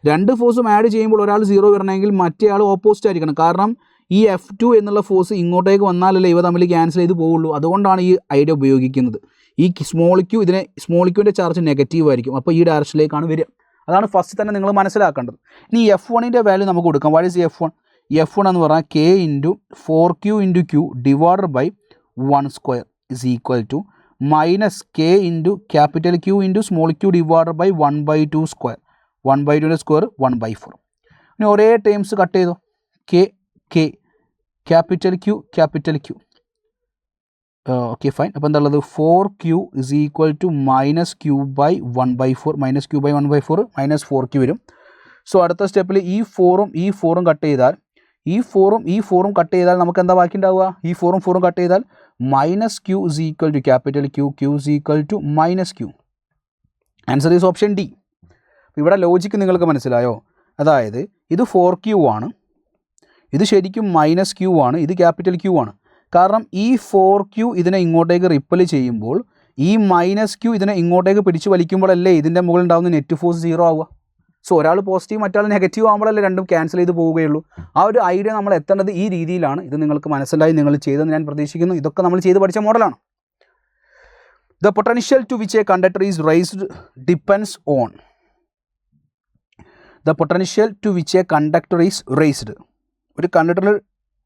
രണ്ട് ഫോഴ്സും ആഡ് ചെയ്യുമ്പോൾ ഒരാൾ 0 വരണമെങ്കിൽ മറ്റേ ആൾ ഓപ്പോസിറ്റ് ആയിരിക്കണം. കാരണം ഈ F2 എന്നുള്ള ഫോഴ്സ് ഇങ്ങോട്ടേക്ക് വന്നാലല്ലേ ഇവ തമ്മിൽ ക്യാൻസൽ ചെയ്ത് പോവുള്ളൂ. അതുകൊണ്ടാണ് ഈ ഐഡിയ ഉപയോഗിക്കുന്നത്. ഈ സ്മോൾ ക്യൂവിൻ്റെ ചാർജ് നെഗറ്റീവ് ആയിരിക്കും. അപ്പോൾ ഈ ഡയറക്ഷനിലേക്കാണ് വരിക. അതാണ് ഫസ്റ്റ് തന്നെ നിങ്ങൾ മനസ്സിലാക്കേണ്ടത്. ഇനി F1ൻ്റെ വാല്യൂ നമുക്ക് കൊടുക്കാം. What is F1? F1 എന്ന് പറഞ്ഞാൽ k × 4q × q divided by 1² is equal to minus k into capital Q into small q divided by 1/2 square. 1/2 square 1/4. ഇനി ഒരേ ടേംസ് കട്ട് ചെയ്തോ. k capital Q. Okay fine. അപ്പോൾ എന്താ ഉള്ളത്? 4q is equal to minus q by 1/4. minus q by 1/4 minus 4q വരും. So അടുത്ത സ്റ്റെപ്പിൽ ഈ 4ഉം കട്ട് ചെയ്താൽ കട്ട് ചെയ്താൽ നമുക്ക് എന്താ ബാക്കി ഉണ്ടാവുക? ഈ 4ഉം കട്ട് ചെയ്താൽ minus q is equal to capital Q is equal to minus q. Answer is option D. ഇവിടെ ലോജിക്ക് നിങ്ങൾക്ക് മനസ്സിലായോ? അതായത് ഇത് 4q ആണ്, ഇത് ശരിക്കും മൈനസ് q ആണ്, ഇത് ക്യാപിറ്റൽ q ആണ്. കാരണം ഈ 4q ഇതിനെ ഇങ്ങോട്ടേക്ക് റിപ്പൽ ചെയ്യുമ്പോൾ ഈ മൈനസ് q ഇതിനെ ഇങ്ങോട്ടേക്ക് പിടിച്ച് വലിക്കുമ്പോഴല്ലേ ഇതിൻ്റെ മുകളിൽ ഉണ്ടാകുന്ന നെറ്റ് ഫോഴ്സ് 0 ആവുക. സോ ഒരാൾ പോസിറ്റീവ് മറ്റാൾ നെഗറ്റീവ് ആകുമ്പോഴല്ലേ രണ്ടും ക്യാൻസൽ ചെയ്ത് പോവുകയുള്ളൂ. ആ ഒരു ഐഡിയ നമ്മൾ എത്തേണ്ടത് ഈ രീതിയിലാണ്. ഇത് നിങ്ങൾക്ക് മനസ്സിലായി, നിങ്ങൾ ചെയ്തെന്ന് ഞാൻ പ്രതീക്ഷിക്കുന്നു. ഇതൊക്കെ നമ്മൾ ചെയ്ത് പഠിച്ച മോഡലാണ്. The potential to which a conductor is raised depends on. The potential to which a conductor is raised. ഒരു കണ്ടക്ടറിൽ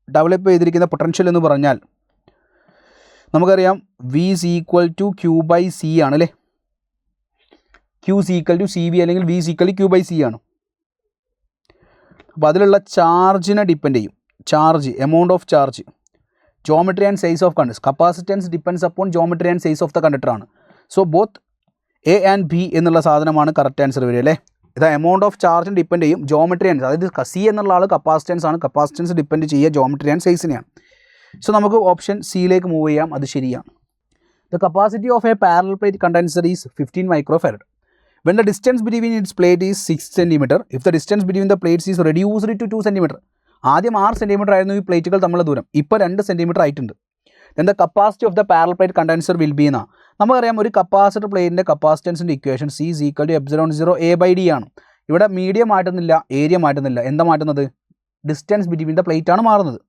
ഡെവലപ്പ് ചെയ്തിരിക്കുന്ന പൊട്ടൻഷ്യൽ എന്ന് പറഞ്ഞാൽ നമുക്കറിയാം V is equal to Q by C ആണ് അല്ലേ? Q is equal to CV അല്ലെങ്കിൽ V is equal to Q by C ആണ്. അപ്പോൾ അതിലുള്ള ചാർജിനെ ഡിപ്പെൻഡ് ചെയ്യും. Amount of charge, geometry and size of conductor. Capacitance depends upon geometry and size of the conductor ആണ്. So both A and B എന്നുള്ള സാധനമാണ് correct answer വരിക അല്ലേ? ഇത് എമൗണ്ട് ഓഫ് ചാർജിന് ഡിപ്പെൻഡ് ചെയ്യും, ജോമെട്രി ആൻഡ്, അതായത് C എന്നുള്ള ആൾ കപ്പാസിറ്റൻസ് ആണ്, കപ്പാസിറ്റൻസ് ഡിപ്പെൻഡ് ചെയ്യുക ജോമെട്രി ആൻഡ് സൈസിനെയാണ്. സോ നമുക്ക് ഓപ്ഷൻ സിയിലേക്ക് മൂവ് ചെയ്യാം. അത് ശരിയാണ്. The capacity of a parallel plate condenser is 15 microfarad. When the distance between its plate is 6 cm, if the distance between the plates is reduced to 2 cm. ആദ്യം 6 cm ആയിരുന്നു ഈ പ്ലേറ്റുകൾ തമ്മിലുള്ള ദൂരം, ഇപ്പോൾ 2 cm ആയിട്ടുണ്ട്. Then the capacity of the parallel plate condenser will be എന്നാ. നമുക്കറിയാം ഒരു കപ്പാസിറ്റർ പ്ലേറ്റിൻ്റെ കപ്പാസിറ്റൻസിൻ്റെ equation C is equal to ε0 A/d ആണ്. ഇവിടെ മീഡിയം മാറ്റുന്നില്ല, ഏരിയ മാറ്റുന്നില്ല. എന്താ മാറ്റുന്നത്? ഡിസ്റ്റൻസ് ബിറ്റ്വീൻ ദ പ്ലേറ്റ് ആണ് മാറുന്നത്.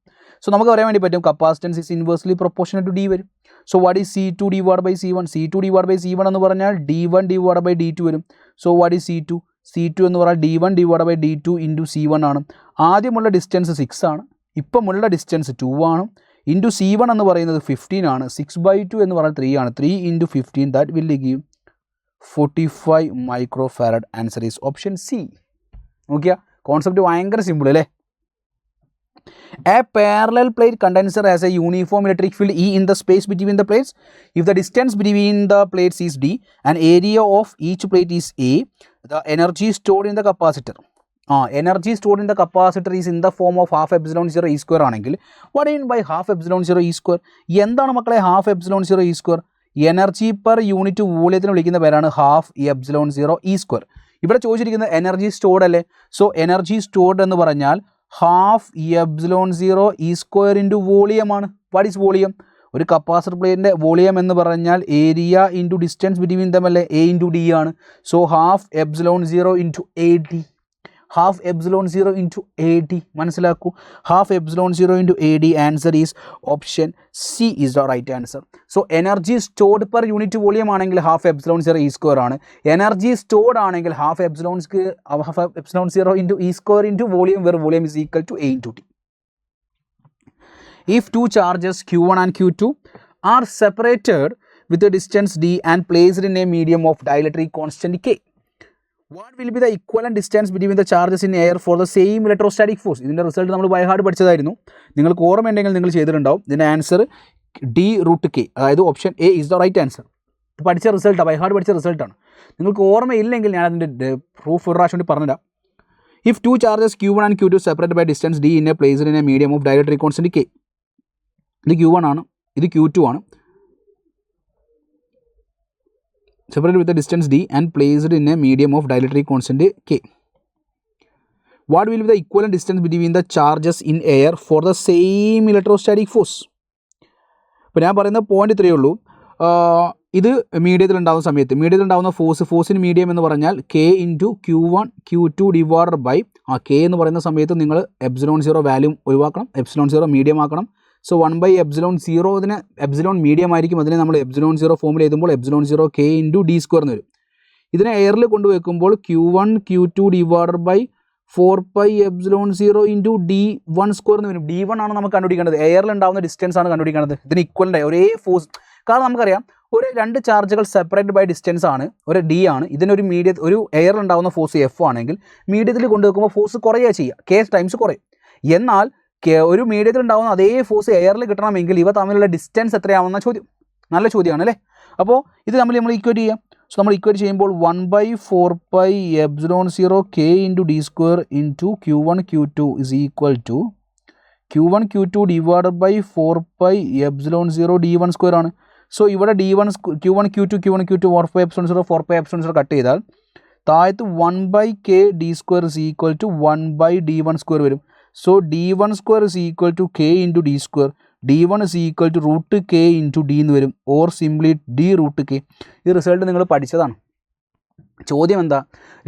സോ നമുക്ക് പറയാൻ വേണ്ടി പറ്റും capacitance is inversely proportional to D വരും. So what is C2 divide by C1? C2 divide by C1 എന്ന് പറഞ്ഞാൽ D1 ഡിവൈഡ് ബൈ D2 വരും. So what is C2? C2 എന്ന് പറഞ്ഞാൽ D1 divide by D2 into C1 ആണ്. ആദ്യമുള്ള distance 6 ആണ്, ഇപ്പമുള്ള distance 2 ആണ്. Into C1 എന്ന് പറയുന്നത് 15 ആണ്. 6/2 എന്ന് പറഞ്ഞാൽ 3 ആണ്. 3 into 15 that will give 45 microfarad. Answer is option C. നോക്കിയാൽ കോൺസെപ്റ്റ് ഭയങ്കര സിമ്പിൾ അല്ലേ? A parallel plate condenser has a uniform electric field E in the space between the plates. If the distance between the plates is D and area of each plate is A, the energy stored in the capacitor. Energy stored in the capacitor is in the form of half epsilon 0 E square ആണെങ്കിൽ what do you mean by half epsilon 0 E square? എന്താണ് മക്കളെ half epsilon 0 E square? Energy per unit വോളിയത്തിന് വിളിക്കുന്ന പേരാണ് half epsilon 0 E square. ഇവിടെ ചോദിച്ചിരിക്കുന്നത് energy stored അല്ലേ? So energy stored എന്ന് പറഞ്ഞാൽ half epsilon 0 E square into volume ആണ്. What is volume? ഒരു കപ്പാസിറ്റർ പ്ലേറ്റിൻ്റെ വോളിയം എന്ന് പറഞ്ഞാൽ area into distance between them അല്ലേ, എ ഇൻറ്റു ഡി ആണ്. So half epsilon 0 into A D, half epsilon 0 into A D. മനസ്സിലാക്കൂ, half epsilon 0 into A D. Answer is option C is the right answer. So energy stored per unit volume ആണെങ്കിൽ half epsilon 0 E square ആണ്. Energy stored ആണെങ്കിൽ half epsilon 0 into E square into volume, where volume is equal to A into T. If two charges Q1 and Q2 are separated with a distance d and placed in a medium of dielectric constant K, what will be the equivalent distance between the charges in air for the same electrostatic force? ഇതിൻ്റെ result നമ്മൾ by heart പഠിച്ചതായിരുന്നു, നിങ്ങൾക്ക് ഓർമ്മയുണ്ടെങ്കിൽ നിങ്ങൾ ചെയ്തിട്ടുണ്ടാവും. ഇതിൻ്റെ answer d√K, അതായത് option A is the right answer. പഠിച്ച റിസൾട്ടാണ്, ബൈ ഹാർട്ട് പഠിച്ച റിസൾട്ടാണ്. നിങ്ങൾക്ക് ഓർമ്മയില്ലെങ്കിൽ ഞാൻ അതിൻ്റെ പ്രൂഫ് ഒരു പ്രാവശ്യം വേണ്ടി പറഞ്ഞുതരാം. If two charges Q1 and Q2 separated by distance d in a placed in a medium of dielectric constant K, ഇത് Q1 ആണ്, ഇത് Q2 ആണ്. Separated with a distance d and placed in a medium of dielectric constant K. What will be the equivalent distance between the charges in air for the same electrostatic force? ഇപ്പോൾ ഞാൻ പറയുന്ന point ഇത്രയേ ഉള്ളൂ. ഇത് മീഡിയത്തിൽ ഉണ്ടാകുന്ന സമയത്ത് മീഡിയത്തിൽ ഫോഴ്സിന് മീഡിയം എന്ന് പറഞ്ഞാൽ K into Q1 Q2 divided by K എന്ന് പറയുന്ന സമയത്ത് നിങ്ങൾ എപ്സിലോൺ 0 വാല്യൂ ഒഴിവാക്കണം, എപ്സിലോൺ 0 മീഡിയം ആക്കണം. സോ 1/ε0 ഇതിന് എപ്സിലോൺ മീഡിയം ആയിരിക്കും, അതിനെ നമ്മൾ എപ്സിലോൺ 0 ഫോമിൽ എഴുതുമ്പോൾ epsilon 0 K into D square എന്ന് വരും. ഇതിനെ എയറിൽ കൊണ്ടുവെക്കുമ്പോൾ Q1 Q2 divided by 4πε0 into d1 square എന്ന് വരും. d1 ആണ് നമുക്ക് കണ്ടുപിടിക്കേണ്ടത്, എയറിൽ ഉണ്ടാകുന്ന ഡിസ്റ്റൻസ് ആണ് കണ്ടുപിടിക്കേണ്ടത്. ഇതിന് ഇക്വലൻ്റ് ഒരേ ഫോഴ്സ്, കാരണം നമുക്കറിയാം ഒരു രണ്ട് ചാർജുകൾ സെപ്പറേറ്റ് ബൈ ഡിസ്റ്റൻസ് ആണ്, ഒരു ഡി ആണ്. ഇതിനൊരു ഒരു എയറിൽ ഉണ്ടാകുന്ന ഫോഴ്സ് എഫ് ആണെങ്കിൽ മീഡിയത്തിൽ കൊണ്ടുവെക്കുമ്പോൾ ഫോഴ്സ് കുറയുക ചെയ്യുക, കെ ടൈംസ് കുറയും. എന്നാൽ ഒരു മീഡിയത്തിൽ ഉണ്ടാകുന്ന അതേ ഫോഴ്സ് എയറിൽ കിട്ടണമെങ്കിൽ ഇവ തമ്മിലുള്ള ഡിസ്റ്റൻസ് എത്രയാണെന്ന ചോദ്യം, നല്ല ചോദ്യമാണ് അല്ലേ. അപ്പോൾ ഇത് നമ്മൾ ഈക്വേറ്റ് ചെയ്യാം. സോ നമ്മൾ ഈക്വേറ്റ് ചെയ്യുമ്പോൾ 1/4πε0 K into D square into Q1 Q2 is equal to Q1 Q2 divided by 4πε0 d1 square ആണ്. സോ ഇവിടെ d1 Q1 Q2 4πε0 കട്ട് ചെയ്താൽ താഴത്ത് 1/K d square is equal to 1/d1 square വരും. So d1 square is equal to K into D square, d1 is equal to √K into D എന്ന് വരും, or simply d√K. ഈ result നിങ്ങൾ പഠിച്ചതാണ്. ചോദ്യം എന്താ,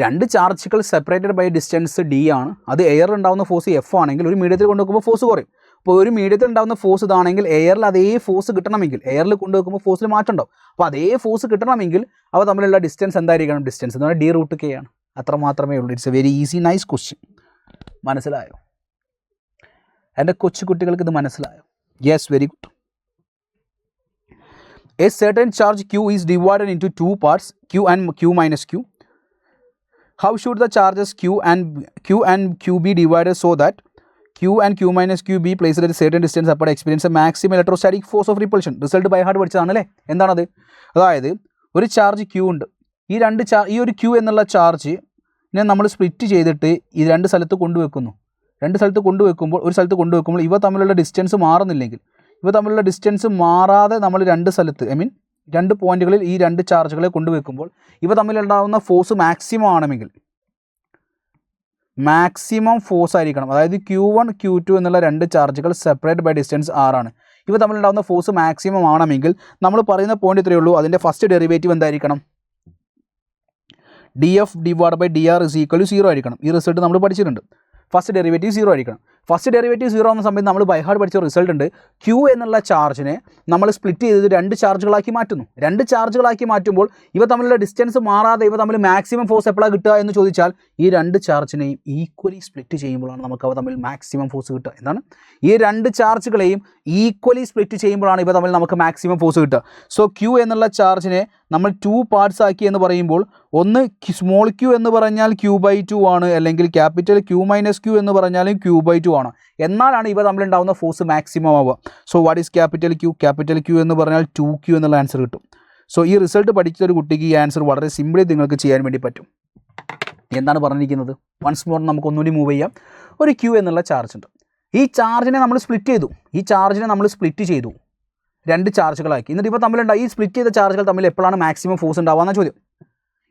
രണ്ട് ചാർജുകൾ സെപ്പറേറ്റഡ് ബൈ ഡിസ്റ്റൻസ് d ആണ്, അത് എയറിൽ ഉണ്ടാകുന്ന ഫോഴ്സ് F ആണെങ്കിൽ ഒരു മീഡിയത്തിൽ കൊണ്ടുവെക്കുമ്പോൾ ഫോഴ്സ് കുറയും. അപ്പോൾ ഒരു മീഡിയത്തിൽ ഉണ്ടാകുന്ന ഫോഴ്സ് ഇതാണെങ്കിൽ എയറിൽ അതേ ഫോഴ്സ് കിട്ടണമെങ്കിൽ, എയറിൽ കൊണ്ടുവെക്കുമ്പോൾ ഫോഴ്സിൽ മാറ്റം ഉണ്ടാവും. അപ്പോൾ അതേ ഫോഴ്സ് കിട്ടണമെങ്കിൽ അവ തമ്മിലുള്ള ഡിസ്റ്റൻസ് എന്തായിരിക്കണം? ഡിസ്റ്റൻസ് എന്ന് പറഞ്ഞാൽ d√K ആണ്. അത്ര മാത്രമേ ഉള്ളൂ. It's A very easy nice question. മനസ്സിലായോ? എൻ്റെ കൊച്ചു കുട്ടികൾക്ക് ഇത് മനസ്സിലായോ? Yes, very good. A certain charge Q is divided into two parts, Q and Q minus Q. How should the charges Q and Q be divided so that Q and Q minus Q be placed at a certain distance apart experience a maximum electrostatic force of repulsion? Result by heart പഠിച്ചതാണല്ലേ. എന്താണത്? അതായത് ഒരു charge Q ഉണ്ട്, ഈ ഒരു Q എന്നുള്ള ചാർജിനെ നമ്മൾ സ്പ്ലിറ്റ് ചെയ്തിട്ട് ഈ രണ്ട് സ്ഥലത്ത് കൊണ്ടുവെക്കുന്നു. ഒരു സ്ഥലത്ത് കൊണ്ടുവെക്കുമ്പോൾ ഇവ തമ്മിലുള്ള ഡിസ്റ്റൻസ് മാറുന്നില്ലെങ്കിൽ, ഇവ തമ്മിലുള്ള ഡിസ്റ്റൻസ് മാറാതെ നമ്മൾ രണ്ട് സ്ഥലത്ത് രണ്ട് പോയിന്റുകളിൽ ഈ രണ്ട് ചാർജുകളെ കൊണ്ടുവെക്കുമ്പോൾ ഇവ തമ്മിലുണ്ടാകുന്ന ഫോഴ്സ് മാക്സിമം ആണെങ്കിൽ, മാക്സിമം ഫോഴ്സ് ആയിരിക്കണം. അതായത് Q1 Q2 എന്നുള്ള രണ്ട് ചാർജുകൾ സെപ്പറേറ്റ് ബൈ ഡിസ്റ്റൻസ് R ആണ്. ഇവ തമ്മിലുണ്ടാകുന്ന ഫോഴ്സ് മാക്സിമം ആണെങ്കിൽ നമ്മൾ പറയുന്ന പോയിന്റ് ഇത്രയേ ഉള്ളൂ, അതിൻ്റെ ഫസ്റ്റ് ഡെറിവേറ്റീവ് എന്തായിരിക്കണം? dF divide by dR is equal to 0 ആയിരിക്കണം. ഈ റിസൾട്ട് നമ്മൾ പഠിച്ചിട്ടുണ്ട്. ഫസ്റ്റ് ഡെറിവേറ്റീവ് 0 ആയിരിക്കണം. ഫസ്റ്റ് ഡെറിവേറ്റീവ് 0 എന്ന സമയത്ത് നമ്മൾ ബൈ ഹാർട്ട് പഠിച്ച റിസൾട്ട് ഉണ്ട്. Q എന്നുള്ള ചാർജിനെ നമ്മൾ സ്പ്ലിറ്റ് ചെയ്ത് രണ്ട് ചാർജുകളാക്കി മാറ്റുന്നു. രണ്ട് ചാർജുകളാക്കി മാറ്റുമ്പോൾ ഇവ തമ്മിലുള്ള ഡിസ്റ്റൻസ് മാറാതെ ഇവ തമ്മിൽ മാക്സിമം ഫോഴ്സ് എപ്പോഴാണ് കിട്ടുക എന്ന് ചോദിച്ചാൽ ഈ രണ്ട് ചാർജിനെയും ഈക്വലി സ്പ്ലിറ്റ് ചെയ്യുമ്പോഴാണ് നമുക്ക് അവ തമ്മിൽ മാക്സിമം ഫോഴ്സ് കിട്ടുക. എന്താണ്? ഈ രണ്ട് ചാർജുകളെയും ഈക്വലി സ്പ്ലിറ്റ് ചെയ്യുമ്പോഴാണ് ഇവ തമ്മിൽ നമുക്ക് മാക്സിമം ഫോഴ്സ് കിട്ടുക. സോ Q എന്നുള്ള ചാർജിനെ നമ്മൾ 2 പാർട്സ് ആക്കി എന്ന് പറയുമ്പോൾ, ഒന്ന് സ്മോൾ q എന്ന് പറഞ്ഞാൽ Q/2 ആണ്, അല്ലെങ്കിൽ ക്യാപിറ്റൽ Q മൈനസ് Q എന്ന് പറഞ്ഞാലും Q/2 ആണ്. എന്നാലാണ് ഇവ തമ്മിലുണ്ടാകുന്ന ഫോഴ്സ് മാക്സിമം ആവുക. So what is capital Q? Capital Q എന്ന് പറഞ്ഞാൽ 2Q എന്നുള്ള ആൻസർ കിട്ടും. സോ ഈ റിസൾട്ട് പഠിച്ച ഒരു കുട്ടിക്ക് ഈ ആൻസർ വളരെ സിമ്പിളി നിങ്ങൾക്ക് ചെയ്യാൻ വേണ്ടി പറ്റും. എന്താണ് പറഞ്ഞിരിക്കുന്നത്? വൺസ് മോർ നമുക്ക് ഒന്നുകൂടി മൂവ് ചെയ്യാം. ഒരു Q എന്നുള്ള ചാർജ് ഉണ്ട്. ഈ ചാർജിനെ നമ്മൾ സ്പ്ലിറ്റ് ചെയ്തു, രണ്ട് ചാർജുകളാക്കി. എന്നിട്ട് ഇവ തമ്മിലുണ്ടായി ഈ സ്പ്ലിറ്റ് ചെയ്ത ചാർജുകൾ തമ്മിൽ എപ്പോഴാണ് മാക്സിമം ഫോഴ്സ് ഉണ്ടാവുക എന്ന ചോദ്യം.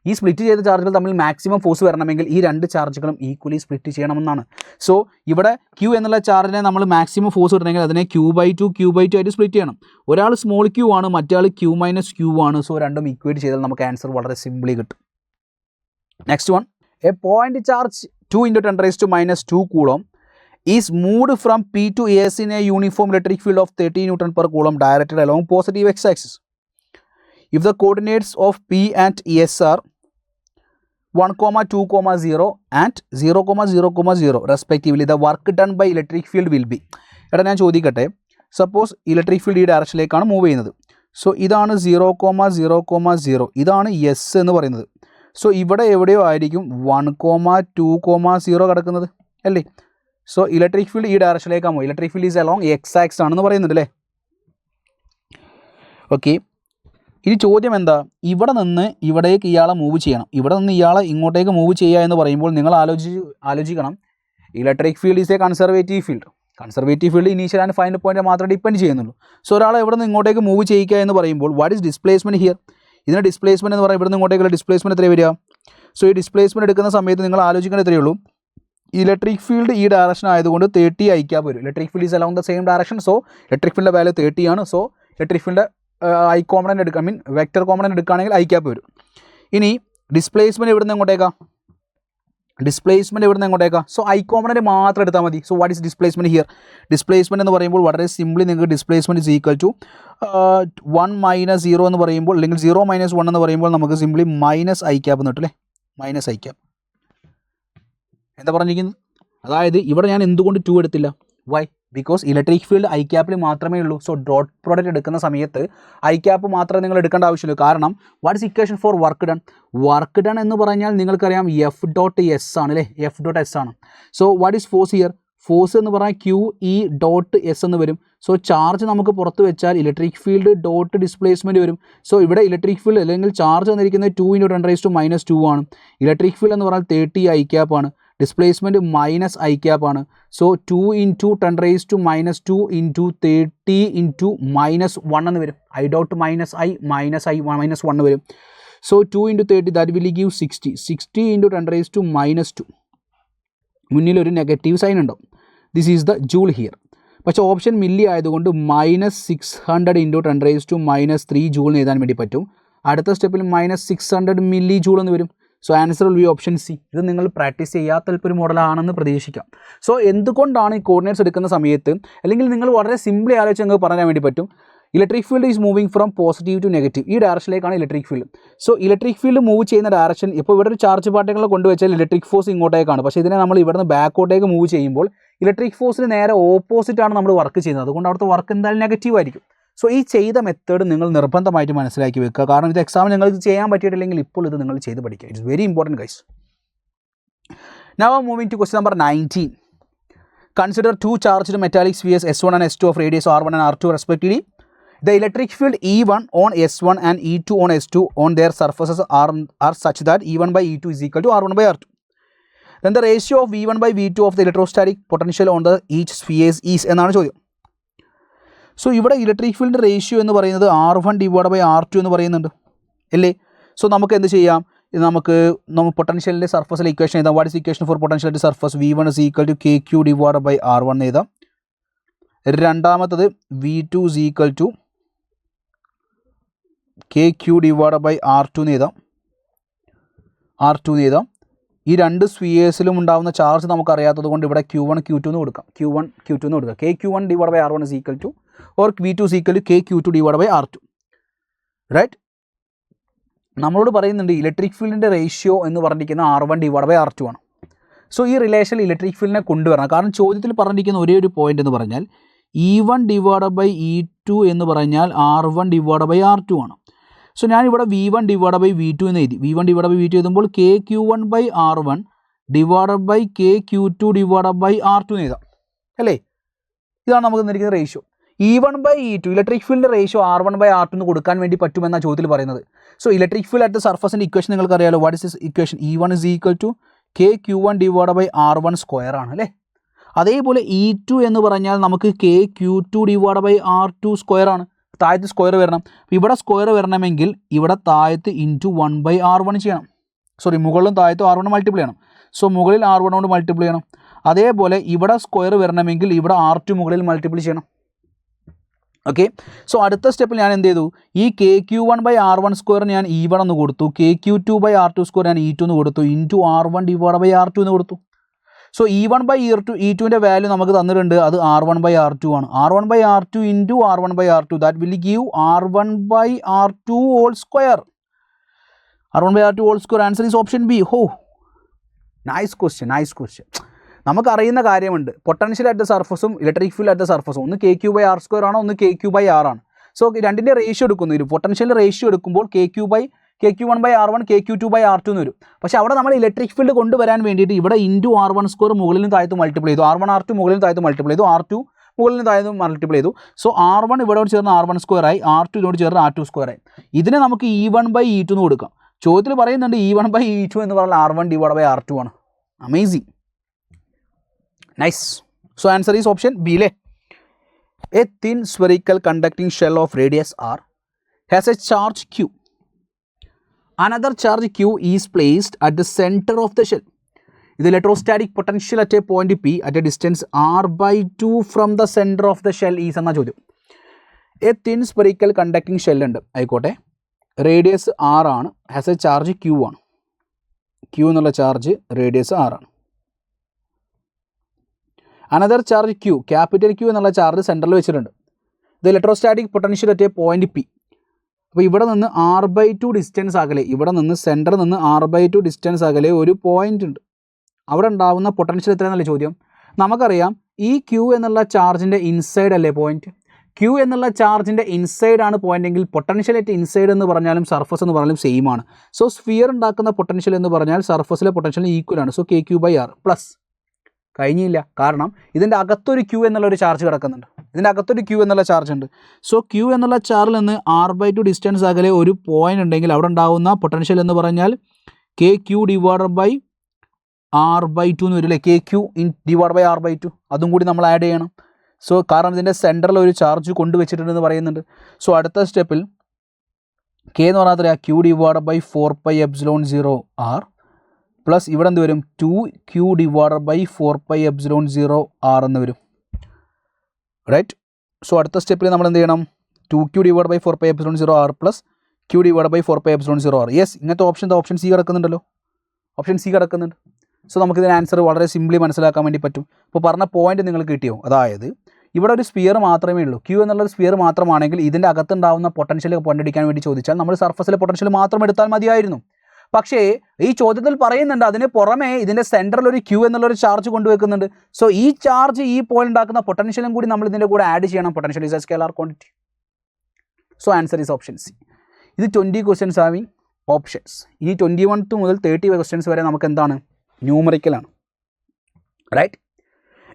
ഈ സ്പ്ലിറ്റ് ചെയ്ത ചാർജുകൾ തമ്മിൽ മാക്സിമം ഫോഴ്സ് വരണമെങ്കിൽ ഈ രണ്ട് ചാർജുകളും ഈക്വലി സ്പ്ലിറ്റ് ചെയ്യണമെന്നാണ്. സോ ഇവിടെ Q എന്നുള്ള ചാർജിനെ നമ്മൾ മാക്സിമം ഫോഴ്സ് കിട്ടണമെങ്കിൽ അതിനെ Q/2 ആയിട്ട് സ്പ്ലിറ്റ് ചെയ്യണം. ഒരാൾ സ്മോൾ q ആണ്, മറ്റാൾ Q - Q ആണ്. സോ രണ്ടും ഈക്വേറ്റ് ചെയ്താൽ നമുക്ക് ആൻസർ വളരെ സിംപ്ലി കിട്ടും. Next one, A point charge 2 × 10⁻² coulomb is moved from P to S in a uniform electric field of 30 N/Coulomb directed along positive x-axis. If the coordinates of P and S are 1, 2, 0 and 0, 0, 0 respectively, the work done by electric field will be. എടാ ഞാൻ ചോദിക്കട്ടെ, suppose electric field ഈ ഡയറക്ഷനിലേക്കാണ് move ചെയ്യുന്നത്. So ഇതാണ് 0, 0, 0, ഇതാണ് S എന്ന് പറയുന്നത്. So ഇവിടെ എവിടെയോ ആയിരിക്കും 1, 2, 0 കിടക്കുന്നത് അല്ലേ? സോ ഇലക്ട്രിക് ഫീൽഡ് ഈ ഡയറക്ഷനിലേക്കാണ് പോകും. Electric field is along X axis ആണെന്ന് പറയുന്നുണ്ട് അല്ലേ? ഓക്കെ, ഇനി ചോദ്യം എന്താ, ഇവിടെ നിന്ന് ഇവിടേക്ക് ഇയാളെ മൂവ് ചെയ്യണം, ഇവിടെ നിന്ന് ഇയാളെ ഇങ്ങോട്ടേക്ക് മൂവ് ചെയ്യുക എന്ന് പറയുമ്പോൾ നിങ്ങൾ ആലോചിക്കണം, electric field is A conservative field. Conservative field initial and final point മാത്രമേ ഡിപ്പെൻഡ് ചെയ്യുന്നുള്ളൂ. സോ ഒരാളെ ഇവിടെ നിന്ന് ഇങ്ങോട്ടേക്ക് മൂവ് ചെയ്യിക്കുക എന്ന് പറയുമ്പോൾ വാട്ട് ഈസ് ഡിസ്പ്ലേസ്മെൻറ്റ് ഹിയർ? ഇതിന് ഡിസ്പ്ലേസ്മെൻറ്റ് എന്ന് പറയുമ്പോൾ ഇവിടെ നിന്ന് ഇങ്ങോട്ടേക്കുള്ള ഡിസ്പ്ലേസ്മെൻറ്റ് എത്ര വരിക? സോ ഈ ഡിസ്പ്ലേസ്മെൻറ്റ് എടുക്കുന്ന സമയത്ത് നിങ്ങൾ ആലോചിക്കേണ്ട എത്രയേ ഉള്ളൂ, ഇലക്ട്രിക് ഫീൽഡ് ഈ ഡയറക്ഷൻ ആയതുകൊണ്ട് 30 I വരും. Electric field is along the same direction. So electric ഫീൽഡിൻ്റെ വാല്യൂ 30 ആണ്. സോ ഇലക്ട്രിക് ഫീൽഡിൻ്റെ I കോമ്പണൻ്റ് എടുക്കുക, ഐ മീൻ വെക്റ്റർ കോമ്പണൻ്റ് എടുക്കുകയാണെങ്കിൽ I വരും. ഇനി ഡിസ്പ്ലേസ്മെൻറ്റ് എവിടെ നിന്ന് എങ്ങോട്ടേക്കാം? ഡിസ്പ്ലേസ്മെൻറ്റ് എവിടെ നിന്ന് എങ്ങോട്ടേക്കാം? സോ I കോമ്പണൻ്റ് മാത്രം എടുത്താൽ മതി. So what is displacement here? Displacement എന്ന് പറയുമ്പോൾ വളരെ സിംപ്ലി നിങ്ങൾക്ക് ഡിസ്പ്ലേസ്മെൻറ്റ് ഈസ് ഈക്വൽ ടു 1 - 0 എന്ന് പറയുമ്പോൾ, അല്ലെങ്കിൽ 0 - 1 എന്ന് പറയുമ്പോൾ നമുക്ക് സിംപ്ലി -I എന്ന് കിട്ടും അല്ലേ? -I. എന്താ പറഞ്ഞിരിക്കുന്നത്? അതായത് ഇവിടെ ഞാൻ എന്തുകൊണ്ട് 2 എടുത്തില്ല? Why? Because electric field I മാത്രമേ ഉള്ളൂ. സോ ഡോട്ട് പ്രോഡക്റ്റ് എടുക്കുന്ന സമയത്ത് I മാത്രമേ നിങ്ങൾ എടുക്കേണ്ട ആവശ്യമുള്ളൂ. കാരണം what is equation four work done? Work done എന്ന് പറഞ്ഞാൽ നിങ്ങൾക്കറിയാം F.S ആണ് അല്ലേ? F.S ആണ്. So what is force here? Force എന്ന് പറഞ്ഞാൽ QE.S എന്ന് വരും. സോ ചാർജ് നമുക്ക് പുറത്ത് വെച്ചാൽ ഇലക്ട്രിക് ഫീൽഡ് ഡോട്ട് ഡിസ്പ്ലേസ്മെൻറ്റ് വരും. സോ ഇവിടെ ഇലക്ട്രിക് ഫീൽഡ് അല്ലെങ്കിൽ ചാർജ് വന്നിരിക്കുന്നത് 2 × 10⁻² ആണ്. ഇലക്ട്രിക് ഫീൽഡ് എന്ന് പറഞ്ഞാൽ 30 I ആണ്. ഡിസ്പ്ലേസ്മെൻറ്റ് -I ആണ്. സോ 2 × 10⁻² × 30 × -1 എന്ന് വരും. I.I -1 വരും. So 2 × 30 that will give 60. 60 × 10⁻². മുന്നിലൊരു നെഗറ്റീവ് സൈൻ ഉണ്ടാവും. This is the joule here. പക്ഷേ ഓപ്ഷൻ മില്ലി ആയതുകൊണ്ട് -600 × 10⁻³ ജൂൾ എന്ന് എഴുതാൻ വേണ്ടി പറ്റും. അടുത്ത സ്റ്റെപ്പിൽ -600 മില്ലി ജൂൾ എന്ന് വരും. So answer will be option C. ഇത് നിങ്ങൾ പ്രാക്ടീസ് ചെയ്യാത്ത ഒരു മോഡലാണെന്ന് പ്രതീക്ഷിക്കാം. സോ എന്തുകൊണ്ടാണ് ഈ കോർഡിനേറ്റ്സ് എടുക്കുന്ന സമയത്ത്, അല്ലെങ്കിൽ നിങ്ങൾ വളരെ സിംപ്ലി ആലോചിച്ച് നിങ്ങൾക്ക് പറയാൻ വേണ്ടി പറ്റും, electric field is moving from positive to negative. ഈ ഡയറക്ഷനിലേക്കാണ് electric field. So electric field move ചെയ്യുന്ന ഡയറക്ഷൻ, ഇപ്പോൾ ഇവിടെ ഒരു ചാർജ് പാർട്ടികളെ കൊണ്ടുവച്ചാൽ ഇലക്ട്രിക് ഫോഴ്സ് ഇങ്ങോട്ടേക്കാണ്. പക്ഷേ ഇതിനെ നമ്മൾ ഇവിടുന്ന് ബാക്കോട്ടേക്ക് മൂവ് ചെയ്യുമ്പോൾ ഇലക്ട്രിക് ഫോഴ്സിന് നേരെ ഓപ്പോസിറ്റാണ് നമ്മൾ വർക്ക് ചെയ്യുന്നത്. അതുകൊണ്ട് അവിടുത്തെ വർക്ക് എന്തായാലും നെഗറ്റീവ് ആയിരിക്കും. സോ ഈ ചെയ്ത മെത്തേഡ് നിങ്ങൾ നിർബന്ധമായിട്ട് മനസ്സിലാക്കി വെക്കുക. കാരണം ഇത് എക്സാമിന് നിങ്ങൾക്ക് ചെയ്യാൻ പറ്റിയിട്ടില്ലെങ്കിൽ ഇപ്പോൾ ഇത് നിങ്ങൾ ചെയ്ത് പഠിക്കുക. It's very important guys. Now moving to question number 19. Consider 2 charged metallic spheres S1 and S2 of radius R1 and R2 respectively. The electric field E1 on S1 and E2 on S2 on their surfaces are such that E1 by E2 is equal to R1 by R2. Then the ratio of V1 by V2 of the electrostatic potential on the each spheres is എന്നാണ് ചോദ്യം. So ഇവിടെ electric field ratio എന്ന് പറയുന്നത് R1 / R2 എന്ന് പറയുന്നുണ്ട് അല്ലേ? So നമുക്ക് എന്ത് ചെയ്യാം, നമുക്ക് പൊട്ടൻഷ്യലിൻ്റെ സർഫസിലെ ഇക്വേഷൻ എഴുതാം. What is equation for potential surface? V1 is equal to KQ / R1 എഴുതാം. രണ്ടാമത്തത് V2 is equal to KQ / R2 എന്ന് എഴുതാം. ഈ രണ്ട് സ്ഫിയേഴ്സിലും ഉണ്ടാകുന്ന ചാർജ് നമുക്കറിയാത്തത് കൊണ്ട് ഇവിടെ Q1 Q2 എന്ന് കൊടുക്കാം. KQ1 / R1 is equal to or V2 is equal to KQ2 / R2. Right? നമ്മളോട് പറയുന്നുണ്ട് ഇലക്ട്രിക് ഫീൽഡിൻ്റെ റേഷ്യോ എന്ന് പറഞ്ഞിരിക്കുന്ന R1 / R2 ആണ്. സോ ഈ റിലേഷൻ ഇലക്ട്രിക് ഫീൽഡിനെ കൊണ്ടുവരണം. കാരണം ചോദ്യത്തിൽ പറഞ്ഞിരിക്കുന്ന ഒരേ ഒരു പോയിന്റ് എന്ന് പറഞ്ഞാൽ E1 / E2 എന്ന് പറഞ്ഞാൽ R1 / R2 ആണ്. സോ ഞാനിവിടെ V1 / V2 എന്ന് എഴുതി. V1 / V2 എഴുതുമ്പോൾ KQ1 / R1 / KQ2 / R2 എന്ന് എഴുതാം അല്ലേ? ഇതാണ് നമുക്ക് തന്നിരിക്കുന്ന ratio. E1 by E2 electric field ratio R1 by R2 എന്ന് കൊടുക്കാൻ വേണ്ടി പറ്റുമെന്നാണ് ചോദ്യത്തിൽ പറയുന്നത്. സോ ഇലക്ട്രിക് ഫീൽഡ് അറ്റ് സർഫസിൻ്റെ ഇക്വേഷൻ നിങ്ങൾക്ക് അറിയാലോ. What is this equation? E1 is equal to KQ1 / R1 square ആണ് അല്ലേ? അതേപോലെ E2 എന്ന് പറഞ്ഞാൽ നമുക്ക് KQ2 / R2 സ്ക്വയർ ആണ്. താഴത്ത് സ്ക്വയർ വരണം. ഇവിടെ സ്ക്വയർ വരണമെങ്കിൽ ഇവിടെ താഴത്ത് × 1 / R1 ചെയ്യണം. സോറി മുകളിലും താഴത്തും R1 മൾട്ടിപ്ലൈ ചെയ്യണം. സോ മുകളിൽ R1 കൊണ്ട് മൾട്ടിപ്ലൈ ചെയ്യണം. അതേപോലെ ഇവിടെ സ്ക്വയർ വരണമെങ്കിൽ ഇവിടെ R2 മുകളിൽ മൾട്ടിപ്ലൈ ചെയ്യണം. ഓക്കെ, സോ അടുത്ത സ്റ്റെപ്പിൽ ഞാൻ എന്ത് ചെയ്തു, ഈ KQ1/R1² ഞാൻ E1 എന്ന് കൊടുത്തു, KQ2/R2² ഞാൻ E2 എന്ന് കൊടുത്തു, ഇൻറ്റു R1/R2 എന്ന് കൊടുത്തു. സോ E1/E2ൻ്റെ വാല്യൂ നമുക്ക് തന്നിട്ടുണ്ട്, അത് R1/R2 ആണ്. R1/R2 into R1/R2 that will give R1/R2 whole square. R1/R2 whole square. Answer is option B. ഹോ, നൈസ് ക്വസ്റ്റ്യൻ. നമുക്കറിയുന്ന കാര്യമുണ്ട്, പൊട്ടൻഷ്യൽ അറ്റ് ദ സർഫസും ഇലക്ട്രിക് ഫീൽഡ് അറ്റ് ദ സർഫസും ഒന്ന് KQ/R² ആണോ, ഒന്ന് KQ/R ആണ്. സോ രണ്ടിൻ്റെ റേഷ്യോ എടുക്കുന്നു, പൊട്ടൻഷ്യൽ റേഷ്യോ എടുക്കുമ്പോൾ KQ1/R1 KQ2/R2 എന്ന് വരും. പക്ഷേ അവിടെ നമ്മൾ ഇലക്ട്രിക് ഫീൽഡ് കൊണ്ടുവരാൻ വേണ്ടിയിട്ട് ഇവിടെ ഇൻറ്റു R1² മുകളിലും താഴത്തും മൾട്ടിപ്ലൈ ചെയ്തു, R1R2 മുകളിലും താഴത്തും മൾട്ടിപ്ലൈ ചെയ്തു, R2 മുകളിലും താഴത്തും മൾട്ടിപ്ലൈ ചെയ്തു. സോ R1 ഇവിടോട് ചേർന്ന് R1² ആയി, R2 ഇതിനോട് ചേർന്ന് R2² ആയി. ഇതിനെ നമുക്ക് E1/E2 എന്ന് കൊടുക്കാം. ചോദ്യത്തിൽ പറയുന്നുണ്ട് E1/E2 എന്ന് പറഞ്ഞാൽ R1/R2 ആണ്. Amazing, nice. So answer is option B അല്ലേ. A thin spherical conducting shell of radius R has a charge Q. Another charge Q is placed at the center of the shell. The electrostatic potential at a point P at a distance R/2 from the center of the shell is എന്ന ചോദ്യം. A thin spherical conducting shell ഉണ്ട്, ആയിക്കോട്ടെ, radius R ആണ്, has A charge Q ആണ്. Q എന്നുള്ള charge radius R ആണ്. Another charge Q, capital Q എന്നുള്ള charge സെൻറ്ററിൽ വെച്ചിട്ടുണ്ട്. The electrostatic potential at A point P. അപ്പോൾ ഇവിടെ നിന്ന് R/2 ഡിസ്റ്റൻസ് അകലെ, ഇവിടെ നിന്ന് സെൻറ്ററിൽ നിന്ന് R/2 ഡിസ്റ്റൻസ് അകലെ ഒരു പോയിന്റ് ഉണ്ട്. അവിടെ ഉണ്ടാകുന്ന പൊട്ടൻഷ്യൽ എത്രയാണെന്നല്ലേ ചോദ്യം. നമുക്കറിയാം ഈ Q എന്നുള്ള ചാർജിൻ്റെ ഇൻസൈഡ് അല്ലേ പോയിന്റ്. Q എന്നുള്ള ചാർജിൻ്റെ ഇൻസൈഡ് ആണ് പോയിന്റ് എങ്കിൽ പൊട്ടൻഷ്യൽ അറ്റ് ഇൻസൈഡ് എന്ന് പറഞ്ഞാലും സർഫസ് എന്ന് പറഞ്ഞാലും സെയിം ആണ്. സോ സ്ഫിയർ ഉണ്ടാക്കുന്ന പൊട്ടൻഷ്യൽ എന്ന് പറഞ്ഞാൽ സർഫസിലെ പൊട്ടൻഷ്യൽ ഈക്വൽ ആണ്. സോ KQ/R പ്ലസ് കഴിഞ്ഞില്ല, കാരണം ഇതിൻ്റെ അകത്തൊരു Q എന്നുള്ളൊരു ചാർജ് കിടക്കുന്നുണ്ട്, ഇതിൻ്റെ അകത്തൊരു Q എന്നുള്ള ചാർജ് ഉണ്ട്. സോ Q എന്നുള്ള ചാർജിൽ നിന്ന് R/2 ഡിസ്റ്റൻസ് അകലെ ഒരു പോയിന്റ് ഉണ്ടെങ്കിൽ അവിടെ ഉണ്ടാകുന്ന പൊട്ടൻഷ്യൽ എന്ന് പറഞ്ഞാൽ KQ/R/2 എന്ന് വരും അല്ലേ. KQ/R/2 അതും കൂടി നമ്മൾ ആഡ് ചെയ്യണം. സോ കാരണം ഇതിൻ്റെ സെൻറ്ററിൽ ഒരു ചാർജ് കൊണ്ടുവച്ചിട്ടുണ്ടെന്ന് പറയുന്നുണ്ട്. സോ അടുത്ത സ്റ്റെപ്പിൽ K എന്ന് പറഞ്ഞാൽ Q/4πε0R പ്ലസ് ഇവിടെ എന്ത് വരും, 2Q/4πε0R എന്ന് വരും, റൈറ്റ്. സോ അടുത്ത സ്റ്റെപ്പിൽ നമ്മൾ എന്ത് ചെയ്യണം, 2Q/4πε0R പ്ലസ് Q/4πε0R. യെസ്, ഇങ്ങനത്തെ ഓപ്ഷൻ സി കിടക്കുന്നുണ്ടല്ലോ, ഓപ്ഷൻ സി കിടക്കുന്നുണ്ട്. സോ നമുക്കിതിന് ആൻസർ വളരെ സിംപ്ലി മനസ്സിലാക്കാൻ വേണ്ടി പറ്റും. ഇപ്പോൾ പറഞ്ഞ പോയിന്റ് നിങ്ങൾക്ക് കിട്ടിയോ, അതായത് ഇവിടെ ഒരു സ്ഫിയർ മാത്രമേ ഉള്ളൂ, Q എന്നുള്ളൊരു സ്ഫിയർ മാത്രമാണെങ്കിൽ ഇതിൻ്റെ അകത്തുണ്ടാകുന്ന പൊട്ടൻഷ്യൽ കണ്ടുപിടിക്കാൻ വേണ്ടി ചോദിച്ചാൽ നമ്മൾ സർഫസിലെ പൊട്ടൻഷ്യൽ മാത്രം എടുത്താൽ മതിയായിരുന്നു. പക്ഷേ ഈ ചോദ്യത്തിൽ പറയുന്നുണ്ട് അതിന് പുറമേ ഇതിൻ്റെ സെൻറ്ററിൽ ഒരു Q എന്നുള്ളൊരു ചാർജ് കൊണ്ടുവെക്കുന്നുണ്ട്. സോ ഈ ചാർജ് ഈ പോയിന്റ് ഉണ്ടാക്കുന്ന പൊട്ടൻഷ്യലും കൂടി നമ്മൾ ഇതിൻ്റെ കൂടെ ആഡ് ചെയ്യണം. Potential is A scalar quantity. So answer is option C. ഇത് 20 ക്വസ്റ്റ്യൻസ് ഹാവിങ് ഓപ്ഷൻസ്. ഈ 21 മുതൽ 30 ക്വസ്റ്റ്യൻസ് വരെ നമുക്ക് എന്താണ്, ന്യൂമറിക്കലാണ്, right.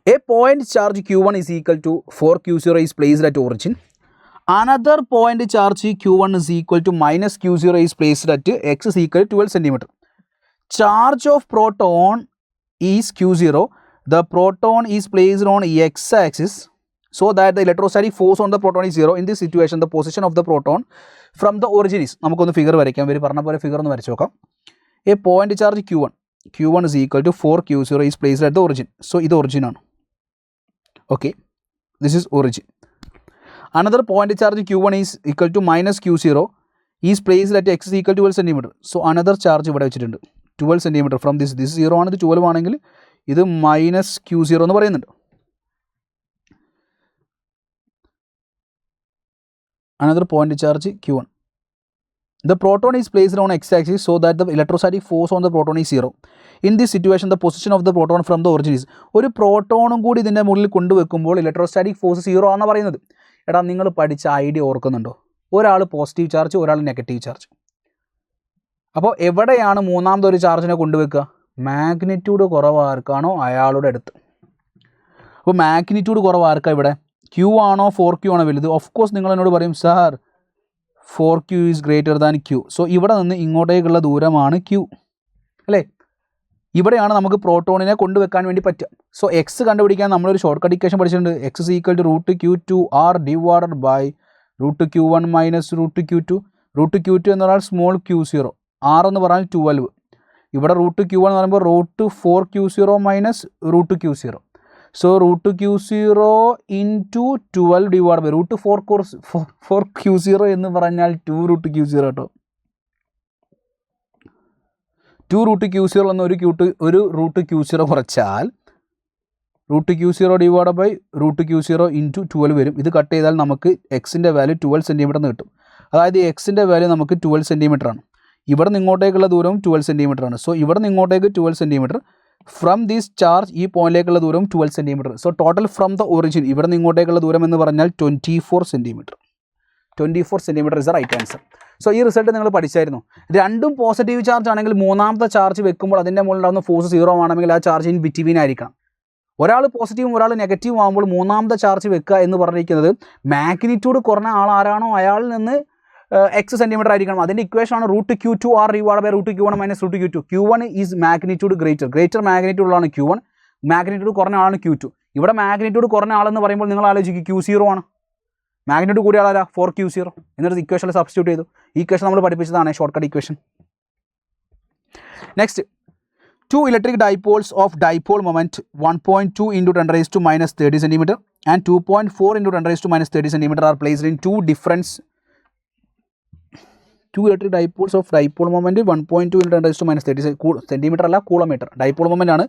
A point charge Q1 is equal to 4Q0 is placed at origin. Another point charge Q1 is equal to minus Q0 is placed at x is equal to 12 cm. Charge of proton is Q0. The proton is placed on x-axis so that the electrostatic force on the proton is 0. In this situation, the position of the proton from the origin is, നമുക്കൊന്ന് figure വരയ്ക്കാം, ഇവർ പറഞ്ഞ പോലെ figure ഒന്ന് വരച്ച് നോക്കാം. A point charge Q1 is equal to 4Q0 is placed at the origin. So ഇത് origin ആണ്. Okay, this is origin. Another point charge Q1 is equal to minus Q0 is placed at x is equal to 12 cm. So another charge ഇവിടെ വെച്ചിട്ടുണ്ട് 12 cm from this 0 ആണ്, ഇത് 12 ആണെങ്കിൽ ഇത് minus Q0 എന്ന് പറയുന്നുണ്ട്. Another point charge Q1. The proton is placed on x-axis so that the electrostatic force on the proton is 0. In this situation, the position of the proton from the origin is, ഒരു പ്രോട്ടോണും കൂടി ഇതിൻ്റെ മുകളിൽ കൊണ്ടുവെക്കുമ്പോൾ electrostatic force 0 ആണെന്ന് പറയുന്നത്. എടാ നിങ്ങൾ പഠിച്ച idea ഓർക്കുന്നുണ്ടോ? ഒരാൾ പോസിറ്റീവ് ചാർജ്, ഒരാൾ നെഗറ്റീവ് ചാർജ്. അപ്പോൾ എവിടെയാണ് മൂന്നാമതൊരു ചാർജിനെ കൊണ്ടുവെക്കുക? മാഗ്നിറ്റ്യൂഡ് കുറവാർക്കാണോ അയാളുടെ അടുത്ത്. അപ്പോൾ മാഗ്നിറ്റ്യൂഡ് കുറവാർക്കാണ് ഇവിടെ, Q ആണോ 4Q ആണോ വലുത്? ഓഫ് കോഴ്സ് നിങ്ങൾ എന്നോട് പറയും sir 4Q is greater than Q. So ഇവിടെ നിന്ന് ഇങ്ങോട്ടേക്കുള്ള ദൂരമാണ് Q അല്ലേ. ഇവിടെയാണ് നമുക്ക് പ്രോട്ടോണിനെ കൊണ്ടുവെക്കാൻ വേണ്ടി പറ്റുക. സോ എക്സ് കണ്ടുപിടിക്കാൻ നമ്മളൊരു ഷോർട്ട് കട്ട് ഇക്വേഷൻ പഠിച്ചിട്ടുണ്ട്. X is equal to √Q2R divided by √Q1 minus √Q2. √Q2 എന്ന് പറഞ്ഞാൽ സ്മോൾ Q0, R എന്ന് പറഞ്ഞാൽ 12. ഇവിടെ റൂട്ട് ക്യൂ എന്ന് പറയുമ്പോൾ root 4Q0 minus root Q0. So root Q0 into 12 divide by root 4Q0 എന്ന് പറഞ്ഞാൽ 2 റൂട്ട് Q0 കേട്ടോ. 2 റൂട്ട് Q0 എന്ന ഒരു റൂട്ട് Q0 കുറച്ചാൽ root Q0 divide by root Q0 into 12 വരും. ഇത് കട്ട് ചെയ്താൽ നമുക്ക് എക്സിൻ്റെ വാല്യൂ 12 സെൻറ്റിമീറ്റർ എന്ന് കിട്ടും. അതായത് എക്സിൻ്റെ വാല്യൂ നമുക്ക് 12 സെൻറ്റിമീറ്റർ ആണ്. ഇവിടെ നിന്ന് ഇങ്ങോട്ടേക്കുള്ള ദൂരവും 12 സെൻറ്റിമീറ്റർ ആണ്. സോ ഇവിടെ നിന്ന് ഇങ്ങോട്ടേക്ക് 12 സെൻറ്റിമീറ്റർ. ഫ്രം ദിസ് ചാർജ് ഈ പോയിന്റിലേക്കുള്ള ദൂരം 12 centimetre. So total from the origin ഇവിടെ നിന്ന് ഇങ്ങോട്ടേക്കുള്ള ദൂരം എന്ന് പറഞ്ഞാൽ 24 centimetre. 24 centimetre is the right answer. So ഈ റിസൾട്ട് നിങ്ങൾ പഠിച്ചായിരുന്നു. രണ്ടും പോസിറ്റീവ് ചാർജ് ആണെങ്കിൽ മൂന്നാമത്തെ ചാർജ് വെക്കുമ്പോൾ അതിൻ്റെ മുകളിൽ ഉണ്ടാകുന്ന ഫോഴ്സ് 0 ആണെങ്കിൽ ആ ചാർജ് ഇൻ ബിറ്റ്വീൻ ആയിരിക്കണം. ഒരാൾ പോസിറ്റീവും ഒരാൾ നെഗറ്റീവും ആകുമ്പോൾ മൂന്നാമത്തെ ചാർജ് വെക്കുക എന്ന് പറഞ്ഞിരിക്കുന്നത് മാഗ്നിറ്റ്യൂഡ് കുറഞ്ഞ ആൾ ആരാണോ അയാളിൽ നിന്ന് എക്സ് സെൻറ്റിമീറ്റർ ആയിരിക്കണം. അതിൻ്റെ ഇക്വേഷനാണ് root Q2 r divide by root Q1 minus root Q2. Q1 is magnitude greater magnitude ഉള്ളതാണ് Q1, മാഗ്നിറ്റ്യൂഡ് കുറഞ്ഞ ആളാണ് Q2. ഇവിടെ മാഗ്നിറ്റ്യൂഡ് കുറഞ്ഞ ആളെന്ന് പറയുമ്പോൾ നിങ്ങൾ ആലോചിക്കും Q0 ആണ്, മാഗ്നിറ്റ്യൂഡ് കൂടിയ ആളാരാ 4Q0. എന്നിട്ട് ഇക്വേഷനിൽ സബ്സ്റ്റിറ്റ്യൂട്ട് ചെയ്തു. ഈ ഇക്വേഷൻ നമ്മൾ പഠിപ്പിച്ചതാണ് short cut equation. Next, 2 electric dipoles of dipole moment 1.2 into 10 raised to minus 30 centimeter and 2.4 into 10 raised to minus 30 centimeter are placed in two electric dipoles of dipole moment 1.2 into 10 raised to minus 30 centimeter അല്ല കൂളോമീറ്റർ. Dipole moment ആണ്.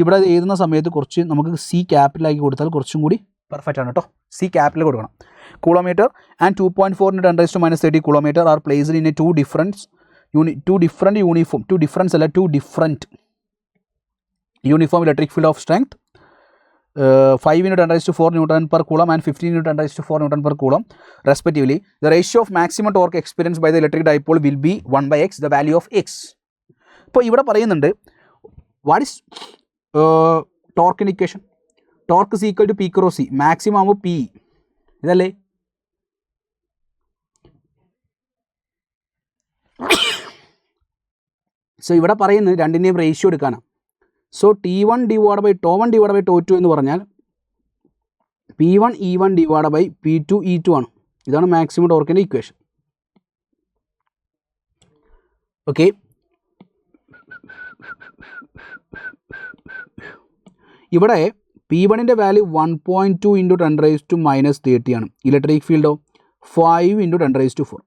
ഇവിടെ എഴുതുന്ന സമയത്ത് കുറച്ച് നമുക്ക് C ക്യാപിറ്റലാക്കി കൊടുത്താൽ കുറച്ചും കൂടി പെർഫെക്റ്റ് ആണ് കേട്ടോ. C ക്യാപിറ്റൽ കൊടുക്കണം. Coulomb metre and 2.4 into 10 raised to minus 30 coulomb metre are placed in a two different uniform electric field of strength 5 into 10 raised to 4 Newton per coulomb and 15 into 10 raised to 4 Newton per coulomb respectively. The ratio of maximum torque experienced by the electric dipole will be 1/x, the value of x. ഇപ്പോൾ ഇവിടെ പറയുന്നുണ്ട് what is ടോർക്കിൻ്റെ equation. Torque is equal to P cross C. Maximum ആകുമ്പോൾ P ഇതല്ലേ. So ഇവിടെ പറയുന്നത് രണ്ടിൻ്റെയും ratio എടുക്കാനാണ്. സോ T1 ഡിവൈഡ് ബൈ ടോ1 ഡിവൈഡ് ബൈ ടോ2 എന്ന് പറഞ്ഞാൽ P1 E1 divide by P2 E2 ആണ്. ഇതാണ് മാക്സിമം ടോർക്കിൻ്റെ ഇക്വേഷൻ. ഓക്കെ, ഇവിടെ P1ൻ്റെ value 1.2 into 10 raised to minus 30 ആണ്. ഇലക്ട്രിക് ഫീൽഡോ 5 into 10 raised to 4.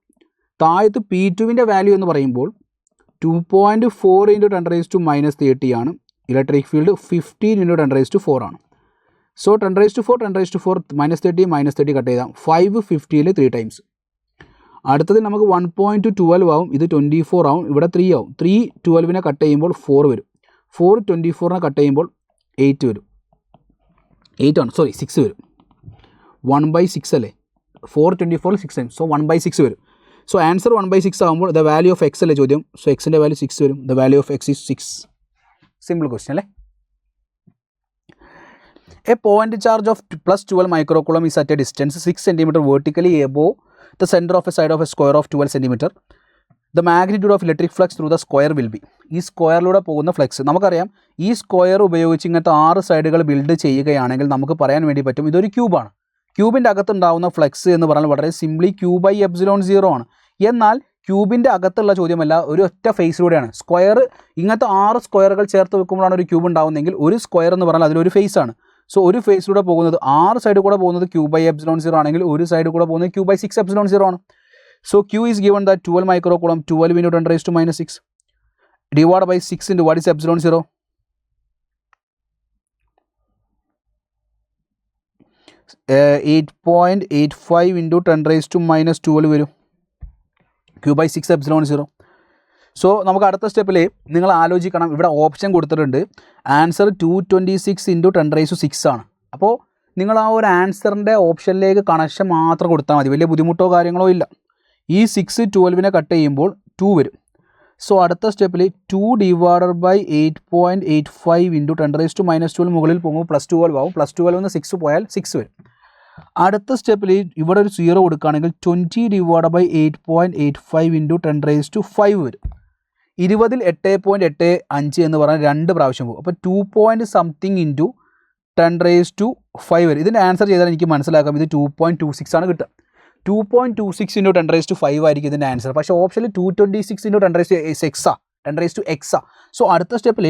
താഴത്ത് P2വിൻ്റെ വാല്യൂ എന്ന് പറയുമ്പോൾ 2.4 into 10 raised to minus 30 ആണ്. Electric field 15 into 10 raised to 4 ആണ്. So 10 raised to 4 10 raised to 4 -30 cut ചെയ്താൽ 5 50ൽ 3 ടൈംസ്. അടുത്തത് നമുക്ക് 1.12 ആവും, ഇത് 24 ആവും, ഇവിടെ 3 ആവും. 3 12നെ കട്ട് ചെയ്യുമ്പോൾ 4 വരും. 4 24നെ കട്ട് ചെയ്യുമ്പോൾ 8 വരും. 8 ആണ്, സോറി 6 വരും. 1/6 അല്ലേ, 4 24 6 ടൈംസ്, സോ 1/6 വരും. സോ ആൻസർ 1/6 ആകുമ്പോൾ ദ വാല്യൂ ഓഫ് എക്സ് അല്ലേ ചോദ്യം. സോ എക്സിൻ്റെ വാല്യൂ 6 വരും. The value of X is 6. Simple question അല്ലേ. A point charge of +12 microcoulomb is at a distance 6 centimetre vertically above the centre of a side of a square of 12 centimetre. The magnitude of electric flux through the square will be. ഈ സ്ക്വയറിലൂടെ പോകുന്ന flux നമുക്കറിയാം. ഈ square ഉപയോഗിച്ച് ഇങ്ങനത്തെ 6 സൈഡുകൾ build ചെയ്യുകയാണെങ്കിൽ നമുക്ക് പറയാൻ വേണ്ടി പറ്റും ഇതൊരു ക്യൂബാണ്. ക്യൂബിൻ്റെ അകത്തുണ്ടാവുന്ന ഫ്ലക്സ് എന്ന് പറഞ്ഞാൽ വളരെ സിംപ്ലി Q/ε0 ആണ്. എന്നാൽ ക്യൂബിൻ്റെ അകത്തുള്ള ചോദ്യമല്ല, ഒരു ഒറ്റ ഫേസിലൂടെയാണ്. സ്ക്വയർ ഇങ്ങനത്തെ 6 സ്ക്വയറുകൾ ചേർത്ത് വെക്കുമ്പോഴാണ് ഒരു ക്യൂബ് ഉണ്ടാവുന്നതെങ്കിൽ ഒരു സ്ക്വയർ എന്ന് പറഞ്ഞാൽ അതിലൊരു ഫേസ് ആണ്. സോ ഒരു ഫേസിലൂടെ പോകുന്നത് 6 സൈഡ് കൂടെ പോകുന്നത് Q/ε0 ആണെങ്കിൽ ഒരു സൈഡ് കൂടെ പോകുന്നത് Q/6ε0 ആണ്. So Q is given that 12 മൈക്രോകൂളം 12 into 10 raised to minus 6 divided by 6 into what is ε0? 8.85 into 10 raised to minus 12 വരും. Q/6ε0. സോ നമുക്ക് അടുത്ത സ്റ്റെപ്പിൽ നിങ്ങൾ ആലോചിക്കണം. ഇവിടെ ഓപ്ഷൻ കൊടുത്തിട്ടുണ്ട്. ആൻസർ 226 into 10 raised to 6 ആണ്. അപ്പോൾ നിങ്ങൾ ആ ഒരു ആൻസറിൻ്റെ ഓപ്ഷനിലേക്ക് കണക്ഷൻ മാത്രം കൊടുത്താൽ മതി, വലിയ ബുദ്ധിമുട്ടോ കാര്യങ്ങളോ ഇല്ല. ഈ 6 12നെ കട്ട് ചെയ്യുമ്പോൾ 2 വരും. സോ അടുത്ത സ്റ്റെപ്പിൽ 2 divided by 8.85 into 10 raised to minus 12 മുകളിൽ പോകുമ്പോൾ +12 ആവും. +12 നിന്ന് 6 പോയാൽ 6 വരും. അടുത്ത സ്റ്റെപ്പിൽ ഇവിടെ ഒരു 0 കൊടുക്കുകയാണെങ്കിൽ 20 divided by 8.85 into 10 raised to 5 വരും. 20ൽ 8.85 എന്ന് പറഞ്ഞാൽ 2 പ്രാവശ്യം പോകും. അപ്പോൾ 2.something into 10 raised to 5 വരും. ഇതിൻ്റെ ആൻസർ ചെയ്താൽ എനിക്ക് മനസ്സിലാക്കാം ഇത് 2.26 ആണ് കിട്ടുക. 2.26 into 10 raised to 5 ആയിരിക്കും ഇതിൻ്റെ ആൻസർ. പക്ഷേ ഓപ്ഷനിൽ 226 into 10 raised to 6 10⁻⁴. സോ അടുത്ത സ്റ്റെപ്പിൽ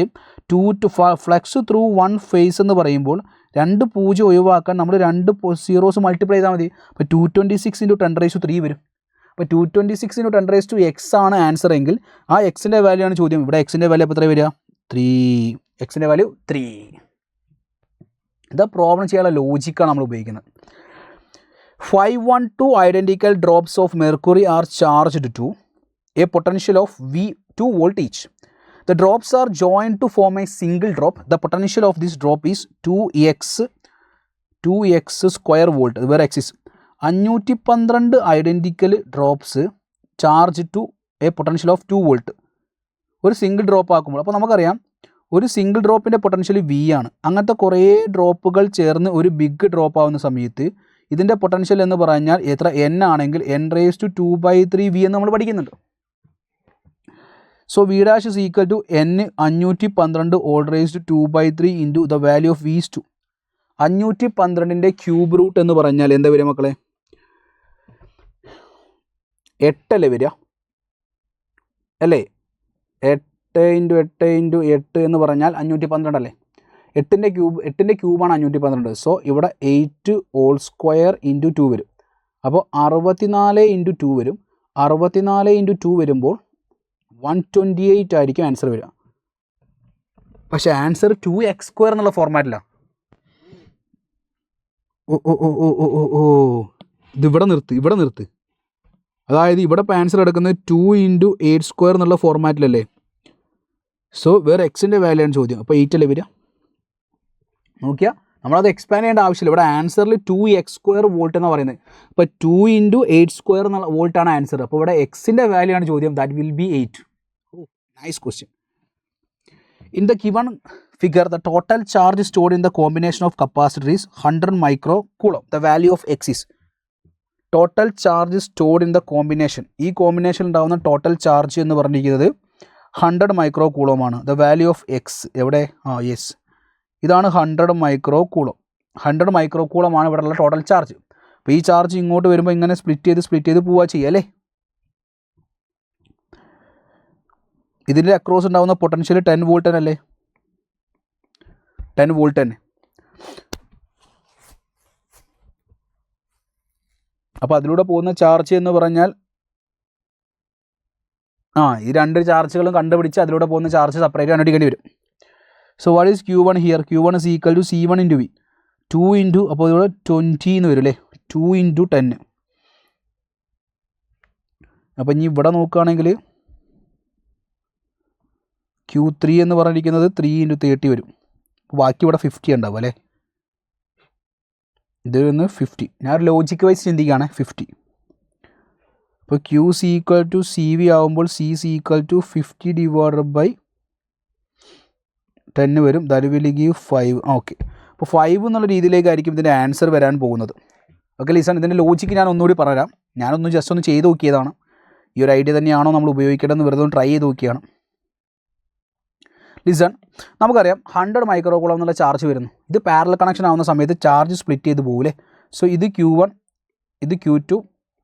2 to ഫ്ലക്സ് ത്രൂ 1 ഫേസ് എന്ന് പറയുമ്പോൾ 2 0 ഒഴിവാക്കാൻ നമ്മൾ 2 സീറോസ് മൾട്ടിപ്ലൈ ചെയ്താൽ മതി. അപ്പോൾ 226 × 10⁻³ വരും. അപ്പോൾ 226 × 10⁻x ആണ് ആൻസർ എങ്കിൽ ആ എക്സിൻ്റെ വാല്യൂ ആണ് ചോദ്യം. ഇവിടെ എക്സിൻ്റെ വാല്യൂ അപ്പോൾ എത്ര വരിക? 3. എക്സിൻ്റെ വാല്യൂ 3. ഇത് പ്രോബ്ലം ചെയ്യാനുള്ള ലോജിക്കാണ് നമ്മൾ ഉപയോഗിക്കുന്നത്. 512 identical drops of mercury are charged to a potential of V2 volt each. The drops are joined to form a single drop. The potential of this drop is 2x square volt, where x is 512 identical drops charged to a potential of 2 volt. ഒരു single drop ആക്കുമ്പോൾ അപ്പോൾ നമുക്കറിയാം ഒരു single ഡ്രോപ്പിൻ്റെ potential V ആണ്. അങ്ങനത്തെ കുറേ ഡ്രോപ്പുകൾ ചേർന്ന് ഒരു ബിഗ് ഡ്രോപ്പ് ആവുന്ന സമയത്ത് ഇതിൻ്റെ പൊട്ടൻഷ്യൽ എന്ന് പറഞ്ഞാൽ എത്ര n ആണെങ്കിൽ n⁻²/3 V എന്ന് നമ്മൾ പഠിക്കുന്നുണ്ട്. So V' is equal to n 512 all⁻²/3 into the value of V is 2. 512ൻ്റെ ക്യൂബ് റൂട്ട് എന്ന് പറഞ്ഞാൽ എന്താ വരിക മക്കളെ? 8 അല്ലേ വരിക അല്ലേ? 8 × 8 × 8 എന്ന് പറഞ്ഞാൽ 512 അല്ലേ? 8ൻ്റെ ക്യൂബാണ് 512. സോ ഇവിടെ 8 ഹോൾ സ്ക്വയർ × 2 വരും. അപ്പോൾ 64 × 2 വരും. 64 × 2 വരുമ്പോൾ 128 ആയിരിക്കും ആൻസർ വരിക. പക്ഷേ ആൻസർ 2x² എന്നുള്ള ഫോർമാറ്റിലാണ്. ഇതിവിടെ നിർത്ത്. അതായത് ഇവിടെ ഇപ്പോൾ ആൻസർ എടുക്കുന്നത് 2 × 8² എന്നുള്ള ഫോർമാറ്റിലല്ലേ? സോ വേറെ എക്സിൻ്റെ വാല്യൂ ആണ് ചോദ്യം. അപ്പോൾ 8 അല്ലേ വരിക? നോക്കിയാൽ നമ്മളത് എക്സ്പാൻഡ് ചെയ്യേണ്ട ആവശ്യമില്ല. ഇവിടെ ആൻസറിൽ 2x² വോൾട്ട് എന്ന് പറയുന്നത്. അപ്പോൾ 2 × 8² എന്നുള്ള വോൾട്ടാണ് ആൻസർ. അപ്പോൾ ഇവിടെ എക്സിൻ്റെ വാല്യൂ ആണ് ചോദ്യം. That will be 8. Nice question. In the given figure, the total charge stored in the combination of capacitor is 100 microcoulomb. The value of x is total charge stored in the combination. ഈ combination ഉണ്ടാകുന്ന total charge എന്ന് പറഞ്ഞിരിക്കുന്നത് 100 microcoulomb ആണ്. The value of X എവിടെ? Yes, ഇതാണ് 100 മൈക്രോകൂളം. 100 microcoulomb ആണ് ഇവിടെയുള്ള total charge. അപ്പോൾ ഈ ചാർജ് ഇങ്ങോട്ട് വരുമ്പോൾ ഇങ്ങനെ സ്പ്ലിറ്റ് ചെയ്ത് പോവുക ചെയ്യുക അല്ലേ? ഇതിൻ്റെ അക്രോസ് ഉണ്ടാകുന്ന പൊട്ടൻഷ്യൽ 10 വോൾട്ട് അല്ലേ? 10 വോൾട്ട് തന്നെ. അപ്പോൾ അതിലൂടെ പോകുന്ന ചാർജ് എന്ന് പറഞ്ഞാൽ ഈ രണ്ട് ചാർജുകളും കണ്ടുപിടിച്ച് അതിലൂടെ പോകുന്ന ചാർജ് സെപ്പറേറ്റ് കണ്ടുപിടിക്കേണ്ടി വരും. So what is Q1 here? Q1 is equal to C1 × V. 2 × അപ്പോൾ ഇതിലൂടെ 20 എന്ന് വരും അല്ലേ? 2 × 10. അപ്പോൾ ഇനി ഇവിടെ നോക്കുകയാണെങ്കിൽ Q3 എന്ന് പറഞ്ഞിരിക്കുന്നത് 3 × 30 വരും. ബാക്കി ഇവിടെ 50 ഉണ്ടാവും അല്ലേ? ഇത് ഒന്ന് 50. ഞാൻ ലോജിക്ക് വൈസ് ചിന്തിക്കുകയാണ് 50. അപ്പോൾ Q is equal to CV ആകുമ്പോൾ C is equal to 50 / 10 വരും. That will give 5. ഓക്കെ, അപ്പോൾ 5 എന്നുള്ള രീതിയിലേക്കായിരിക്കും ഇതിൻ്റെ ആൻസർ വരാൻ പോകുന്നത്. ഓക്കെ ലിസൺ, ഇതിൻ്റെ ലോജിക്ക് ഞാൻ ഒന്നുകൂടി പറയാം. ഞാനൊന്ന് ജസ്റ്റ് ഒന്ന് ചെയ്ത് നോക്കിയതാണ്. ഈ ഒരു ഐഡിയ തന്നെയാണോ നമ്മൾ ഉപയോഗിക്കേണ്ടതെന്ന് വെറുതെ ഒന്ന് ട്രൈ ചെയ്ത് നോക്കിയാണ്. ലിസൺ, നമുക്കറിയാം 100 മൈക്രോകൂളം എന്നുള്ള ചാർജ് വരുന്നു. ഇത് പാരലൽ കണക്ഷൻ ആവുന്ന സമയത്ത് ചാർജ് സ്പ്ലിറ്റ് ചെയ്ത് പോകില്ലേ? സോ ഇത് Q1, ഇത് Q2,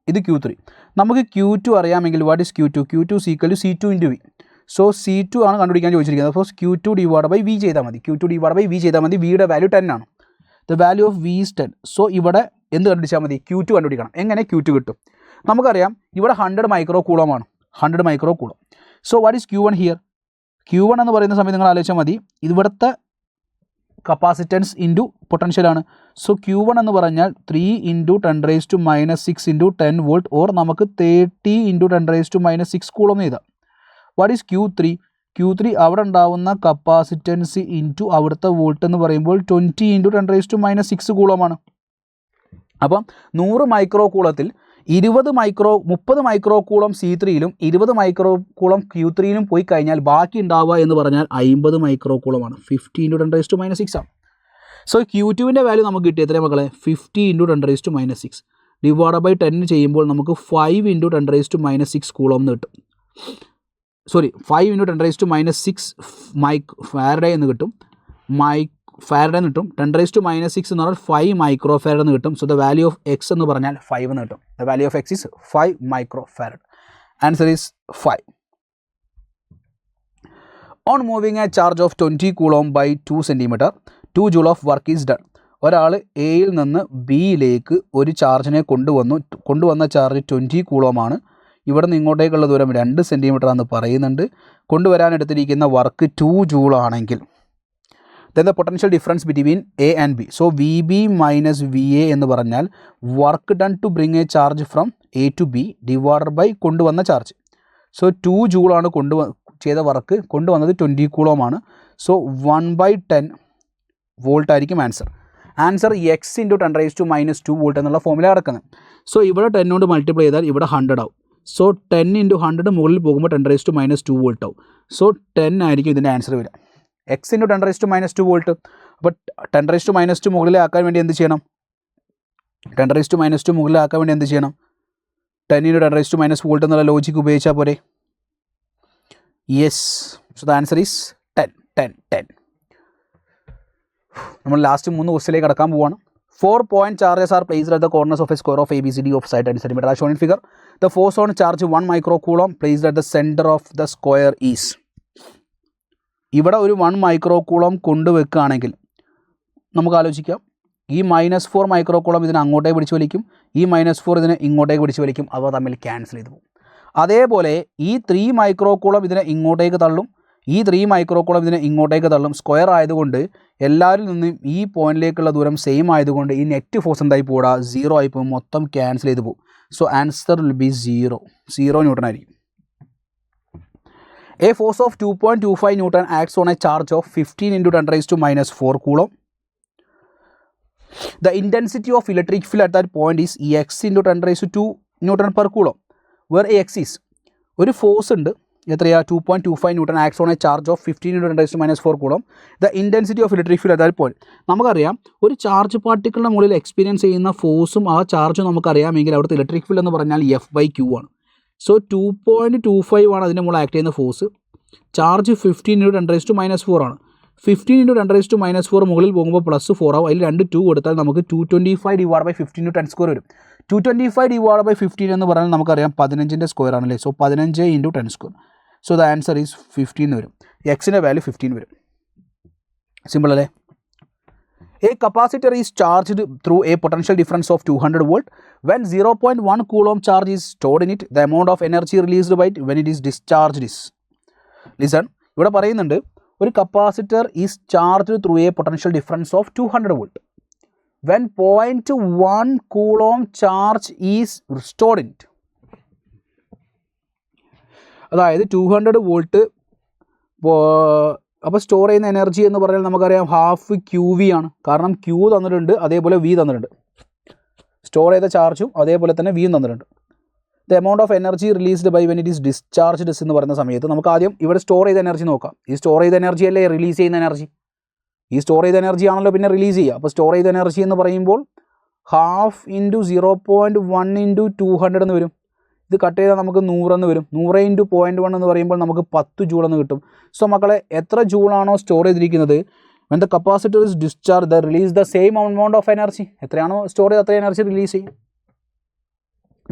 ഇത് Q3. നമുക്ക് Q2 അറിയാമെങ്കിൽ what is Q2? Q2 is equal to C2 × V. So C2 ആണ് കണ്ടുപിടിക്കാൻ ചോദിച്ചിരിക്കുന്നത്. അപ്പോൾ Q2 / V ചെയ്താൽ മതി. Q2 / V ചെയ്താൽ മതി. വിയുടെ വാല്യൂ 10 ആണ്. The value of V is 10. So ഇവിടെ എന്ത് കണ്ടുപിടിച്ചാൽ മതി? Q2 കണ്ടുപിടിക്കണം. എങ്ങനെ Q2 കിട്ടും? നമുക്കറിയാം ഇവിടെ 100 മൈക്രോകൂളം ആണ്. 100 microcoulomb. So what is Q1 here? Q1 എന്ന് പറയുന്ന സമയത്ത് നിങ്ങൾ ആലോചിച്ചാൽ മതി, ഇവിടുത്തെ കപ്പാസിറ്റൻസ് ഇൻറ്റു പൊട്ടൻഷ്യലാണ്. സോ Q1 എന്ന് പറഞ്ഞാൽ 3 × 10⁻⁻6 × 10 വോൾട്ട്, ഓർ നമുക്ക് 30 × 10⁻⁻6 കൂളം എന്ന് എഴുതാം. What is Q3? Q3 അവിടെ ഉണ്ടാവുന്ന കപ്പാസിറ്റൻസ് ഇൻറ്റു അവിടുത്തെ വോൾട്ട് എന്ന് പറയുമ്പോൾ 20 × 10⁻⁻6 കൂളമാണ്. അപ്പം 100 മൈക്രോകൂളത്തിൽ 30 മൈക്രോകൂളം C3യിലും 20 മൈക്രോകൂളം Q3യിലും പോയി കഴിഞ്ഞാൽ ബാക്കി ഉണ്ടാവുക എന്ന് പറഞ്ഞാൽ 50 മൈക്രോകൂളമാണ്. 50 × 10⁻⁶ ആണ്. സോ Q2വിൻ്റെ വാല്യൂ നമുക്ക് കിട്ടിയ എത്രയാണ് മക്കളെ? 50 × 10⁻⁶ / 10 ചെയ്യുമ്പോൾ നമുക്ക് 5 × 10⁻⁶ കൂളം എന്ന് കിട്ടും. 5 × 10⁻⁶ ഫാരഡേ എന്ന് കിട്ടും. ഫാരഡേ എന്ന് കിട്ടും. 10⁻⁶ എന്ന് പറഞ്ഞാൽ 5 മൈക്രോഫാരഡ് എന്ന് കിട്ടും. So the value of X എന്ന് പറഞ്ഞാൽ 5 എന്ന് കിട്ടും. The value of X is 5 microfarad. Answer is 5. On moving a charge of 20 coulomb by 2 centimetre 2 joule of work is done. ഒരാൾ എയിൽ നിന്ന് ബിയിലേക്ക് ഒരു ചാർജിനെ കൊണ്ടുവന്ന ചാർജ് 20 കൂളോമാണ്. ഇവിടെ നിന്ന് ഇങ്ങോട്ടേക്കുള്ള ദൂരം 2 സെൻറ്റിമീറ്റർ ആണെന്ന് പറയുന്നുണ്ട്. കൊണ്ടുവരാൻ എടുത്തിരിക്കുന്ന വർക്ക് 2 ജൂൾ ആണെങ്കിൽ then the potential difference between A and B. So VB minus VA എന്ന് പറഞ്ഞാൽ work done to bring a charge from A to B divided by കൊണ്ടുവന്ന ചാർജ്. സോ 2 ജൂളാണ് ചെയ്ത വർക്ക്, കൊണ്ടുവന്നത് 20 കൂളോമാണ്. സോ 1/10 വോൾട്ട് ആയിരിക്കും answer X into 10⁻² volt എന്നുള്ള ഫോമില കിടക്കുന്നത്. സോ ഇവിടെ 10 കൊണ്ട് മൾട്ടിപ്ലൈ ചെയ്താൽ ഇവിടെ 100 ആവും. സോ 10 × 100 മുകളിൽ പോകുമ്പോൾ 10⁻² വോൾട്ട് ആവും. സോ 10 ആയിരിക്കും ഇതിൻ്റെ ആൻസർ വരിക. X into 10⁻² volt. അപ്പോൾ 10⁻² മുകളിലാക്കാൻ വേണ്ടി എന്ത് ചെയ്യണം? 10⁻² മുകളിലാക്കാൻ വേണ്ടി എന്ത് ചെയ്യണം? 10 × 10⁻² വോൾട്ട് എന്നുള്ള ലോജിക്ക് ഉപയോഗിച്ചാൽ പോരെ? Yes. So the answer is 10. നമ്മൾ ലാസ്റ്റ് 3 ക്വസ്റ്റിലേക്ക് കടക്കാൻ പോവാണ്. 4 point charges are placed at the corners of a square of ABCD of side 10 cm as shown in figure. The force on charge 1 microcoulomb placed at the center of the square is. ഇവിടെ ഒരു 1 മൈക്രോകൂളം കൊണ്ടുവെക്കുകയാണെങ്കിൽ നമുക്ക് ആലോചിക്കാം, ഈ -4 മൈക്രോകൂളം ഇതിനെ അങ്ങോട്ടേക്ക് പിടിച്ച് വലിക്കും, ഈ -4 ഇതിനെ ഇങ്ങോട്ടേക്ക് പിടിച്ച് വലിക്കും, അവ തമ്മിൽ ക്യാൻസൽ ചെയ്ത് പോകും. അതേപോലെ ഈ 3 മൈക്രോകൂളം ഇതിനെ ഇങ്ങോട്ടേക്ക് തള്ളും, ഈ 3 മൈക്രോകൂളം ഇതിനെ ഇങ്ങോട്ടേക്ക് തള്ളും. സ്ക്വയർ ആയതുകൊണ്ട് എല്ലാവരിൽ നിന്നും ഈ പോയിന്റിലേക്കുള്ള ദൂരം സെയിം ആയതുകൊണ്ട് ഈ നെറ്റ് ഫോഴ്സ് എന്തായി പോടാ? 0 ആയി പോകും, മൊത്തം ക്യാൻസൽ ചെയ്ത് പോകും. So answer will B 0 newton ആയിരിക്കും. A force of 2.25 Newton acts on a charge of 15 × 10⁻⁴ coulomb. The intensity of electric field at that point is x × 10⁻² Newton per coulomb, where x is ഒരു force ഉണ്ട്, എത്രയാ? 2.25 Newton acts on a charge of 15 × 10⁻⁴ coulomb. The intensity of electric field at that point. നമുക്കറിയാം ഒരു charge പാർട്ടിക്കിളിൻ്റെ മുകളിൽ experience ചെയ്യുന്ന ഫോഴ്സും ആ ചാർജും നമുക്കറിയാമെങ്കിൽ അവിടുത്തെ ഇലക്ട്രിക് ഫീൽഡ് എന്ന് പറഞ്ഞാൽ F/Q ആണ്. സോ 2.25 ആണ് അതിൻ്റെ മുകളിൽ ആക്ട് ചെയ്യുന്ന ഫോഴ്സ്. ചാർജ് 15 × 10⁻⁴ ആണ്. 15 × 10⁻⁴ മുകളിൽ പോകുമ്പോൾ +4 ആവും. അതിൽ 2 കൊടുത്താൽ നമുക്ക് 225 / 15 × 10² വരും. 225 / 15 എന്ന് പറഞ്ഞാൽ നമുക്കറിയാം 15ൻ്റെ സ്ക്വയർ ആണല്ലേ. So 15 × 10². So the answer is 15 വരും. എക്സിൻ്റെ വാല്യൂ 15 വരും. സിമ്പിൾ അല്ലേ? A capacitor is charged through a potential difference of 200 volt. When 0.1 coulomb charge is stored in it, the amount of energy released by it when it is discharged is. Listen, ഇവിടെ പറയുന്നുണ്ട് ഒരു capacitor is charged through A potential difference of 200 volt. When 0.1 coulomb charge is stored in it. അതായത് 200 volt അപ്പോൾ store ചെയ്യുന്ന energy എന്ന് പറഞ്ഞാൽ നമുക്കറിയാം ½ QV ആണ്. കാരണം Q തന്നിട്ടുണ്ട്, അതേപോലെ V തന്നിട്ടുണ്ട്. സ്റ്റോർ ചെയ്ത ചാർജും അതേപോലെ തന്നെ Vയും തന്നിട്ടുണ്ട്. The amount of energy released by when it is discharged എന്ന് പറയുന്ന സമയത്ത് നമുക്ക് ആദ്യം ഇവിടെ സ്റ്റോർ ചെയ്ത എനർജി നോക്കാം. ഈ സ്റ്റോർ ചെയ്ത എനർജി അല്ലേ റിലീസ് ചെയ്യുന്ന എനർജി? ഈ സ്റ്റോർ ചെയ്ത എനർജി ആണല്ലോ പിന്നെ റിലീസ് ചെയ്യുക. അപ്പോൾ സ്റ്റോർ ചെയ്ത എനർജി എന്ന് പറയുമ്പോൾ ½ × 0.1 × 200 എന്ന് വരും. ഇത് കട്ട് ചെയ്താൽ നമുക്ക് 100 എന്ന് വരും. 100 × 0.1 എന്ന് പറയുമ്പോൾ നമുക്ക് 10 ജൂൾ എന്ന് കിട്ടും. സോ മക്കളെ എത്ര ജൂളാണോ സ്റ്റോർ ചെയ്തിരിക്കുന്നത്, when the capacitor is discharged, they release the same amount of energy. എത്രയാണോ സ്റ്റോർ ചെയ്ത് അത്രയും എനർജി റിലീസ് ചെയ്യും.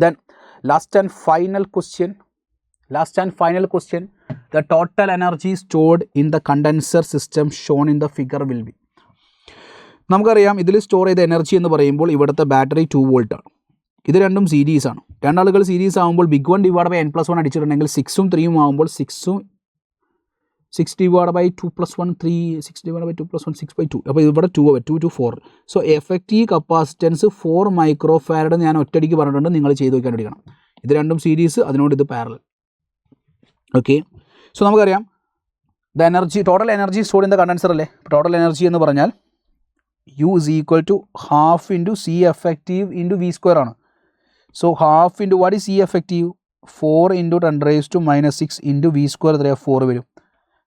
Then last and final question, the total energy stored in the condenser system shown in the figure will be. നമുക്കറിയാം ഇതിൽ store ചെയ്ത energy എന്ന് പറയുമ്പോൾ ഇവിടുത്തെ ബാറ്ററി 2 വോൾട്ട് ആണ്. ഇത് രണ്ടും സീരീസ് ആണ്. രണ്ടാളുകൾ സീരീസ് ആകുമ്പോൾ ബിഗ് 1 / n+1 അടിച്ചിട്ടുണ്ടെങ്കിൽ 6 ഉം 3 ഉം ആകുമ്പോൾ 6 / 2 + 1 3 6 / 2 + 1 6/2. അപ്പോൾ ഇവിടെ 2 to 4. So effective capacitance 4 micro farad ഞാൻ ഒറ്റയടിക്ക് പറഞ്ഞിട്ടുണ്ട്, നിങ്ങൾ ചെയ്ത് നോക്കാൻ പഠിക്കണം. ഇത് രണ്ടും സീരീസ്, അതിനോട് ഇത് പാരലൽ. ഓക്കെ, സോ നമുക്കറിയാം the energy total energy stored in the condenser അല്ലേ. ടോട്ടൽ എനർജി എന്ന് പറഞ്ഞാൽ U is equal to ½ × C effective × V² ആണ്. So ½ × what is C effective? 4 × 10⁻⁻6 × V² എത്രയാണ്? 4 വരും.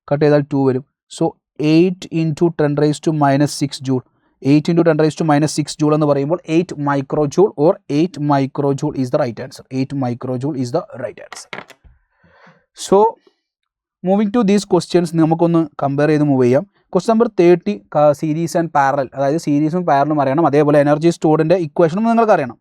കട്ട് ചെയ്താൽ 2 വരും. So 8 × 10⁻⁻6 joule. 8 × 10⁻⁻6 ജൂൾ എന്ന് പറയുമ്പോൾ 8 micro joule or 8 micro joule is the right answer. 8 micro joule is the right answer. So moving to these questions നമുക്കൊന്ന് compare ചെയ്ത് move ചെയ്യാം. Question number 30 series and parallel, അതായത് സീരീസും പാരലും അറിയണം. അതേപോലെ എനർജി സ്റ്റോർഡിൻ്റെ ഇക്വേഷനും നിങ്ങൾക്ക് അറിയണം.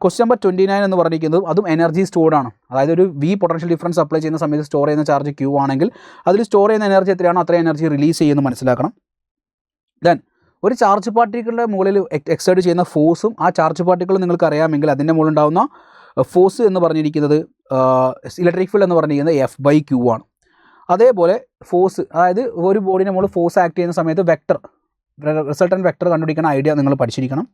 ക്വസ്റ്റ്യൻ നമ്പർ 29 എന്ന് പറഞ്ഞിരിക്കുന്നത് അതും എനർജി സ്റ്റോർഡ് ആണ്. അതായത് ഒരു വി പൊട്ടൻഷ്യൽ ഡിഫറൻസ് അപ്ലൈ ചെയ്യുന്ന സമയത്ത് സ്റ്റോർ ചെയ്യുന്ന ചാർജ് ക്യൂ ആണെങ്കിൽ അതിൽ സ്റ്റോർ ചെയ്യുന്ന എനർജി എത്രയാണോ അത്രയും എനർജി റിലീസ് ചെയ്യുമെന്ന് മനസ്സിലാക്കണം. ദെൻ ഒരു ചാർജ് പാർട്ടിക്കിളുടെ മുകളിൽ എക്സേർട്ട് ചെയ്യുന്ന ഫോഴ്സും ആ ചാർജ് പാർട്ടിക്കിൾ നിങ്ങൾക്ക് അറിയാമെങ്കിൽ അതിൻ്റെ മുകളിൽ ഉണ്ടാകുന്ന ഫോഴ്സ് എന്ന് പറഞ്ഞിരിക്കുന്നത് ഇലക്ട്രിക് ഫീൽഡ് എന്ന് പറഞ്ഞിരിക്കുന്നത് F/Q ആണ്. അതേപോലെ ഫോഴ്സ്, അതായത് ഒരു ബോഡിൻ്റെ മുകളിൽ ഫോഴ്സ് ആക്ട് ചെയ്യുന്ന സമയത്ത് വെക്ടർ, റിസൾട്ടൻറ്റ് വെക്ടർ കണ്ടുപിടിക്കുന്ന ഐഡിയ നിങ്ങൾ പഠിച്ചിരിക്കണം.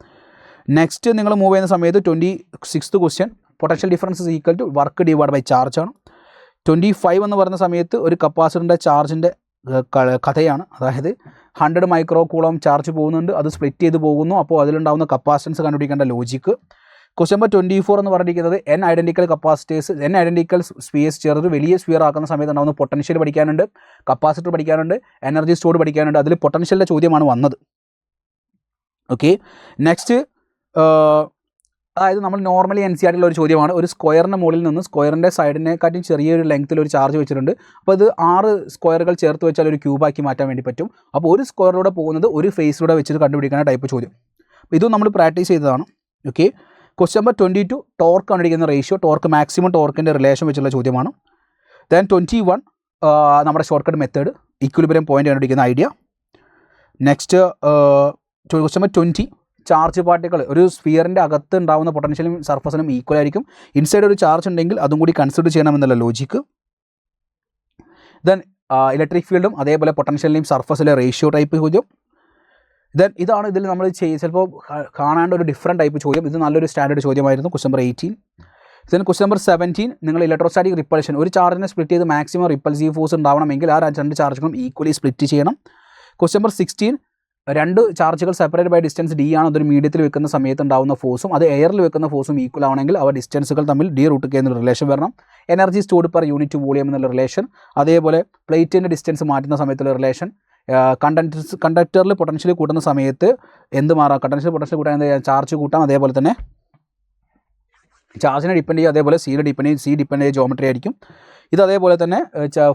നെക്സ്റ്റ് നിങ്ങൾ മൂവ് ചെയ്യുന്ന സമയത്ത് 26th question potential difference is equal to work divide by charge ആണ്. 25 എന്ന് പറയുന്ന സമയത്ത് ഒരു കപ്പാസിറ്ററിൻ്റെ ചാർജിൻ്റെ കഥയാണ്. അതായത് 100 മൈക്രോ കൂളോം ചാർജ് പോകുന്നുണ്ട്, അത് സ്പ്ലിറ്റ് ചെയ്ത് പോകുന്നു, അപ്പോൾ അതിലുണ്ടാകുന്ന കപ്പാസിറ്റൻസ് കണ്ടുപിടിക്കേണ്ട ലോജിക്ക്. ക്വസ്റ്റ്യൻ നമ്പർ 24 എന്ന് പറഞ്ഞിരിക്കുന്നത് n identical capacitors, n identical spheres ചേർത്ത് വലിയ സ്പിയർ ആക്കുന്ന സമയത്ത് ഉണ്ടാകുന്ന പൊട്ടൻഷ്യൽ പഠിക്കാനുണ്ട്, കപ്പാസിറ്റർ പഠിക്കാനുണ്ട്, എനർജി സ്റ്റോർഡ് പഠിക്കാനുണ്ട്. അതിൽ പൊട്ടൻഷ്യലിൻ്റെ ചോദ്യമാണ് വന്നത്. ഓക്കെ, നെക്സ്റ്റ് അതായത് നമ്മൾ നോർമലി NCERT ഒരു ചോദ്യമാണ്. ഒരു സ്ക്വയറിൻ്റെ മുകളിൽ നിന്ന് സ്ക്വയറിൻ്റെ സൈഡിനെക്കാട്ടും ചെറിയൊരു ലെങ്ത്തിൽ ഒരു ചാർജ് വെച്ചിട്ടുണ്ട്. അപ്പോൾ ഇത് 6 സ്ക്വയറുകൾ ചേർത്ത് വെച്ചാൽ ഒരു ക്യൂബാക്കി മാറ്റാൻ വേണ്ടി പറ്റും. അപ്പോൾ ഒരു സ്ക്വയറിലൂടെ പോകുന്നത് ഒരു ഫേസിലൂടെ വെച്ചിട്ട് കണ്ടുപിടിക്കുന്ന ടൈപ്പ് ചോദ്യം. ഇതും നമ്മൾ പ്രാക്ടീസ് ചെയ്തതാണ്. ഓക്കെ, ക്വസ്റ്റ്യൻ നമ്പർ 22 ടോർക്ക് കണ്ടുപിടിക്കുന്ന റേഷ്യോ, ടോർക്ക് മാക്സിമം ടോർക്കിൻ്റെ റിലേഷൻ വെച്ചുള്ള ചോദ്യമാണ്. ദെൻ 21 നമ്മുടെ short cut method, equilibrium point കണ്ടുപിടിക്കുന്ന idea. Next question number 20 charge particle, ഒരു സ്ഫിയറിൻ്റെ അകത്ത് ഉണ്ടാകുന്ന പൊട്ടൻഷ്യലും സർഫസിനും ഈക്വൽ ആയിരിക്കും. ഇൻസൈഡ് ഒരു ചാർജ് ഉണ്ടെങ്കിൽ അതും കൂടി കൺസിഡർ ചെയ്യണമെന്നുള്ള ലോജിക്ക്. ദെൻ ഇലക്ട്രിക് ഫീൽഡും അതേപോലെ പൊട്ടൻഷ്യലിനെയും സർഫസിലെ റേഷ്യോ ടൈപ്പ് ചോദ്യം. ദെൻ ഇതാണ് ഇതിൽ നമ്മൾ ചിലപ്പോൾ കാണേണ്ട ഒരു ഡിഫറൻറ്റ് ടൈപ്പ് ചോദ്യം. ഇത് നല്ലൊരു സ്റ്റാൻഡേർഡ് ചോദ്യമായിരുന്നു. Question number 18. Then question number 17 നിങ്ങൾ ഇലക്ട്രോസ്റ്റാറ്റിക് റിപ്പൾഷൻ, ഒരു ചാർജിനെ സ്പ്ലിറ്റ് ചെയ്ത് മാക്സിമം റിപ്പൾസീവ് ഫോഴ്സ് ഉണ്ടാവണമെങ്കിൽ ആ 2 ചാർജുകളും ഈക്വലി സ്പ്ലിറ്റ് ചെയ്യണം. ക്വസ്റ്റ്യൻ നമ്പർ 16 2 ചാർജുകൾ സെപ്പറേറ്റ് ബൈ ഡിസ്റ്റൻസ് d ആണ്, അതൊരു മീഡിയത്തിൽ വെക്കുന്ന സമയത്ത് ഉണ്ടാകുന്ന ഫോഴ്സും അത് എയറിൽ വെക്കുന്ന ഫോഴ്സും ഈക്വൽ ആണെങ്കിൽ അവ ഡിസ്റ്റൻസുകൾ തമ്മിൽ d√k എന്നുള്ള റിലേഷൻ വരണം. Energy stored per unit volume എന്നുള്ള റിലേഷൻ, അതേപോലെ പ്ലേറ്റിൻ്റെ ഡിസ്റ്റൻസ് മാറ്റുന്ന സമയത്തുള്ള റിലേഷൻ, കണ്ടക്ടറിൽ പൊട്ടൻഷ്യൽ കൂട്ടുന്ന സമയത്ത് എന്ത് മാറാം, കണ്ടക്ടറിൽ പൊട്ടൻഷ്യൽ കൂട്ടാൻ ചാർജ് കൂട്ടാം, അതേപോലെ തന്നെ ചാർജിനെ ഡിപ്പെൻഡ് ചെയ്യും, അതേപോലെ സി ഡിപ്പെൻഡ് ചെയ്ത് ജോമെട്രി ആയിരിക്കും. ഇത് അതേപോലെ തന്നെ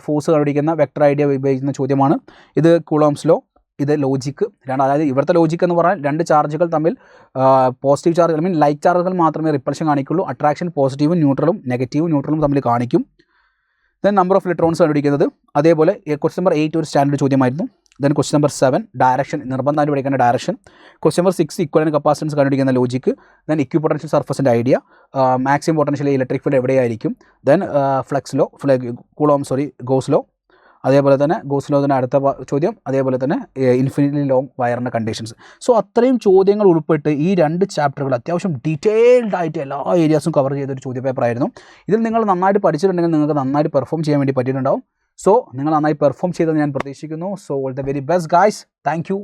ഫോഴ്സ് കണ്ടുപിടിക്കുന്ന വെക്ടർ ഐഡിയ ഉപയോഗിക്കുന്ന ചോദ്യമാണ്. ഇത് കൂളോംസ് ലോ, ഇത് ലോജിക്ക്. അതായത് ഇവിടുത്തെ ലോജിക്ക് എന്ന് പറഞ്ഞാൽ 2 ചാർജുകൾ തമ്മിൽ പോസിറ്റീവ് ചാർജ് ലൈറ്റ് ചാർജുകൾ മാത്രമേ റിപ്പൾഷൻ കാണിക്കുള്ളൂ. അട്രാക്ഷൻ പോസിറ്റീവും ന്യൂട്രലും തമ്മിൽ കാണിക്കും. ദെൻ നമ്പർ ഓഫ് ഇലക്ട്രോൺസ് കണ്ടുപിടിക്കുന്നത്. അതേപോലെ ക്വസ്റ്റ്യൻ നമ്പർ 8 ഒരു സ്റ്റാൻഡേർഡ് ചോദ്യമായിരുന്നു. ദെൻ ക്വസ്റ്റ്യൻ നമ്പർ 7 ഡയറക്ഷൻ, നിർബന്ധമായിട്ട് പഠിക്കേണ്ട direction. Question number 6 equivalent capacitance കണ്ടുപിടിക്കുന്ന ലോജിക്ക്. ദെൻ ഇക്വി പൊട്ടൻഷ്യൽ സർഫസിൻ്റെ idea, maximum potential electric field എവിടെയായിരിക്കും. ദെൻ ഗോസ് ലോ, അതേപോലെ തന്നെ ഗോസ് ലോ തന്നെ അടുത്ത ചോദ്യം, അതേപോലെ തന്നെ ഇൻഫിനിറ്റ്ലി ലോങ് വയറിൻ്റെ കണ്ടീഷൻസ്. സോ അത്രയും ചോദ്യങ്ങൾ ഉൾപ്പെട്ട് ഈ 2 ചാപ്റ്ററുകൾ അത്യാവശ്യം ഡീറ്റെയിൽഡ് ആയിട്ട് എല്ലാ ഏരിയാസും കവർ ചെയ്തൊരു ചോദ്യ പേപ്പറായിരുന്നു. ഇതിൽ നിങ്ങൾ നന്നായിട്ട് പഠിച്ചിട്ടുണ്ടെങ്കിൽ നിങ്ങൾക്ക് നന്നായിട്ട് പെർഫോം ചെയ്യാൻ വേണ്ടി പറ്റിയിട്ടുണ്ടാവും. സോ നിങ്ങൾ നന്നായി പെർഫോം ചെയ്തെന്ന് ഞാൻ പ്രതീക്ഷിക്കുന്നു. So all the very best guys. Thank you.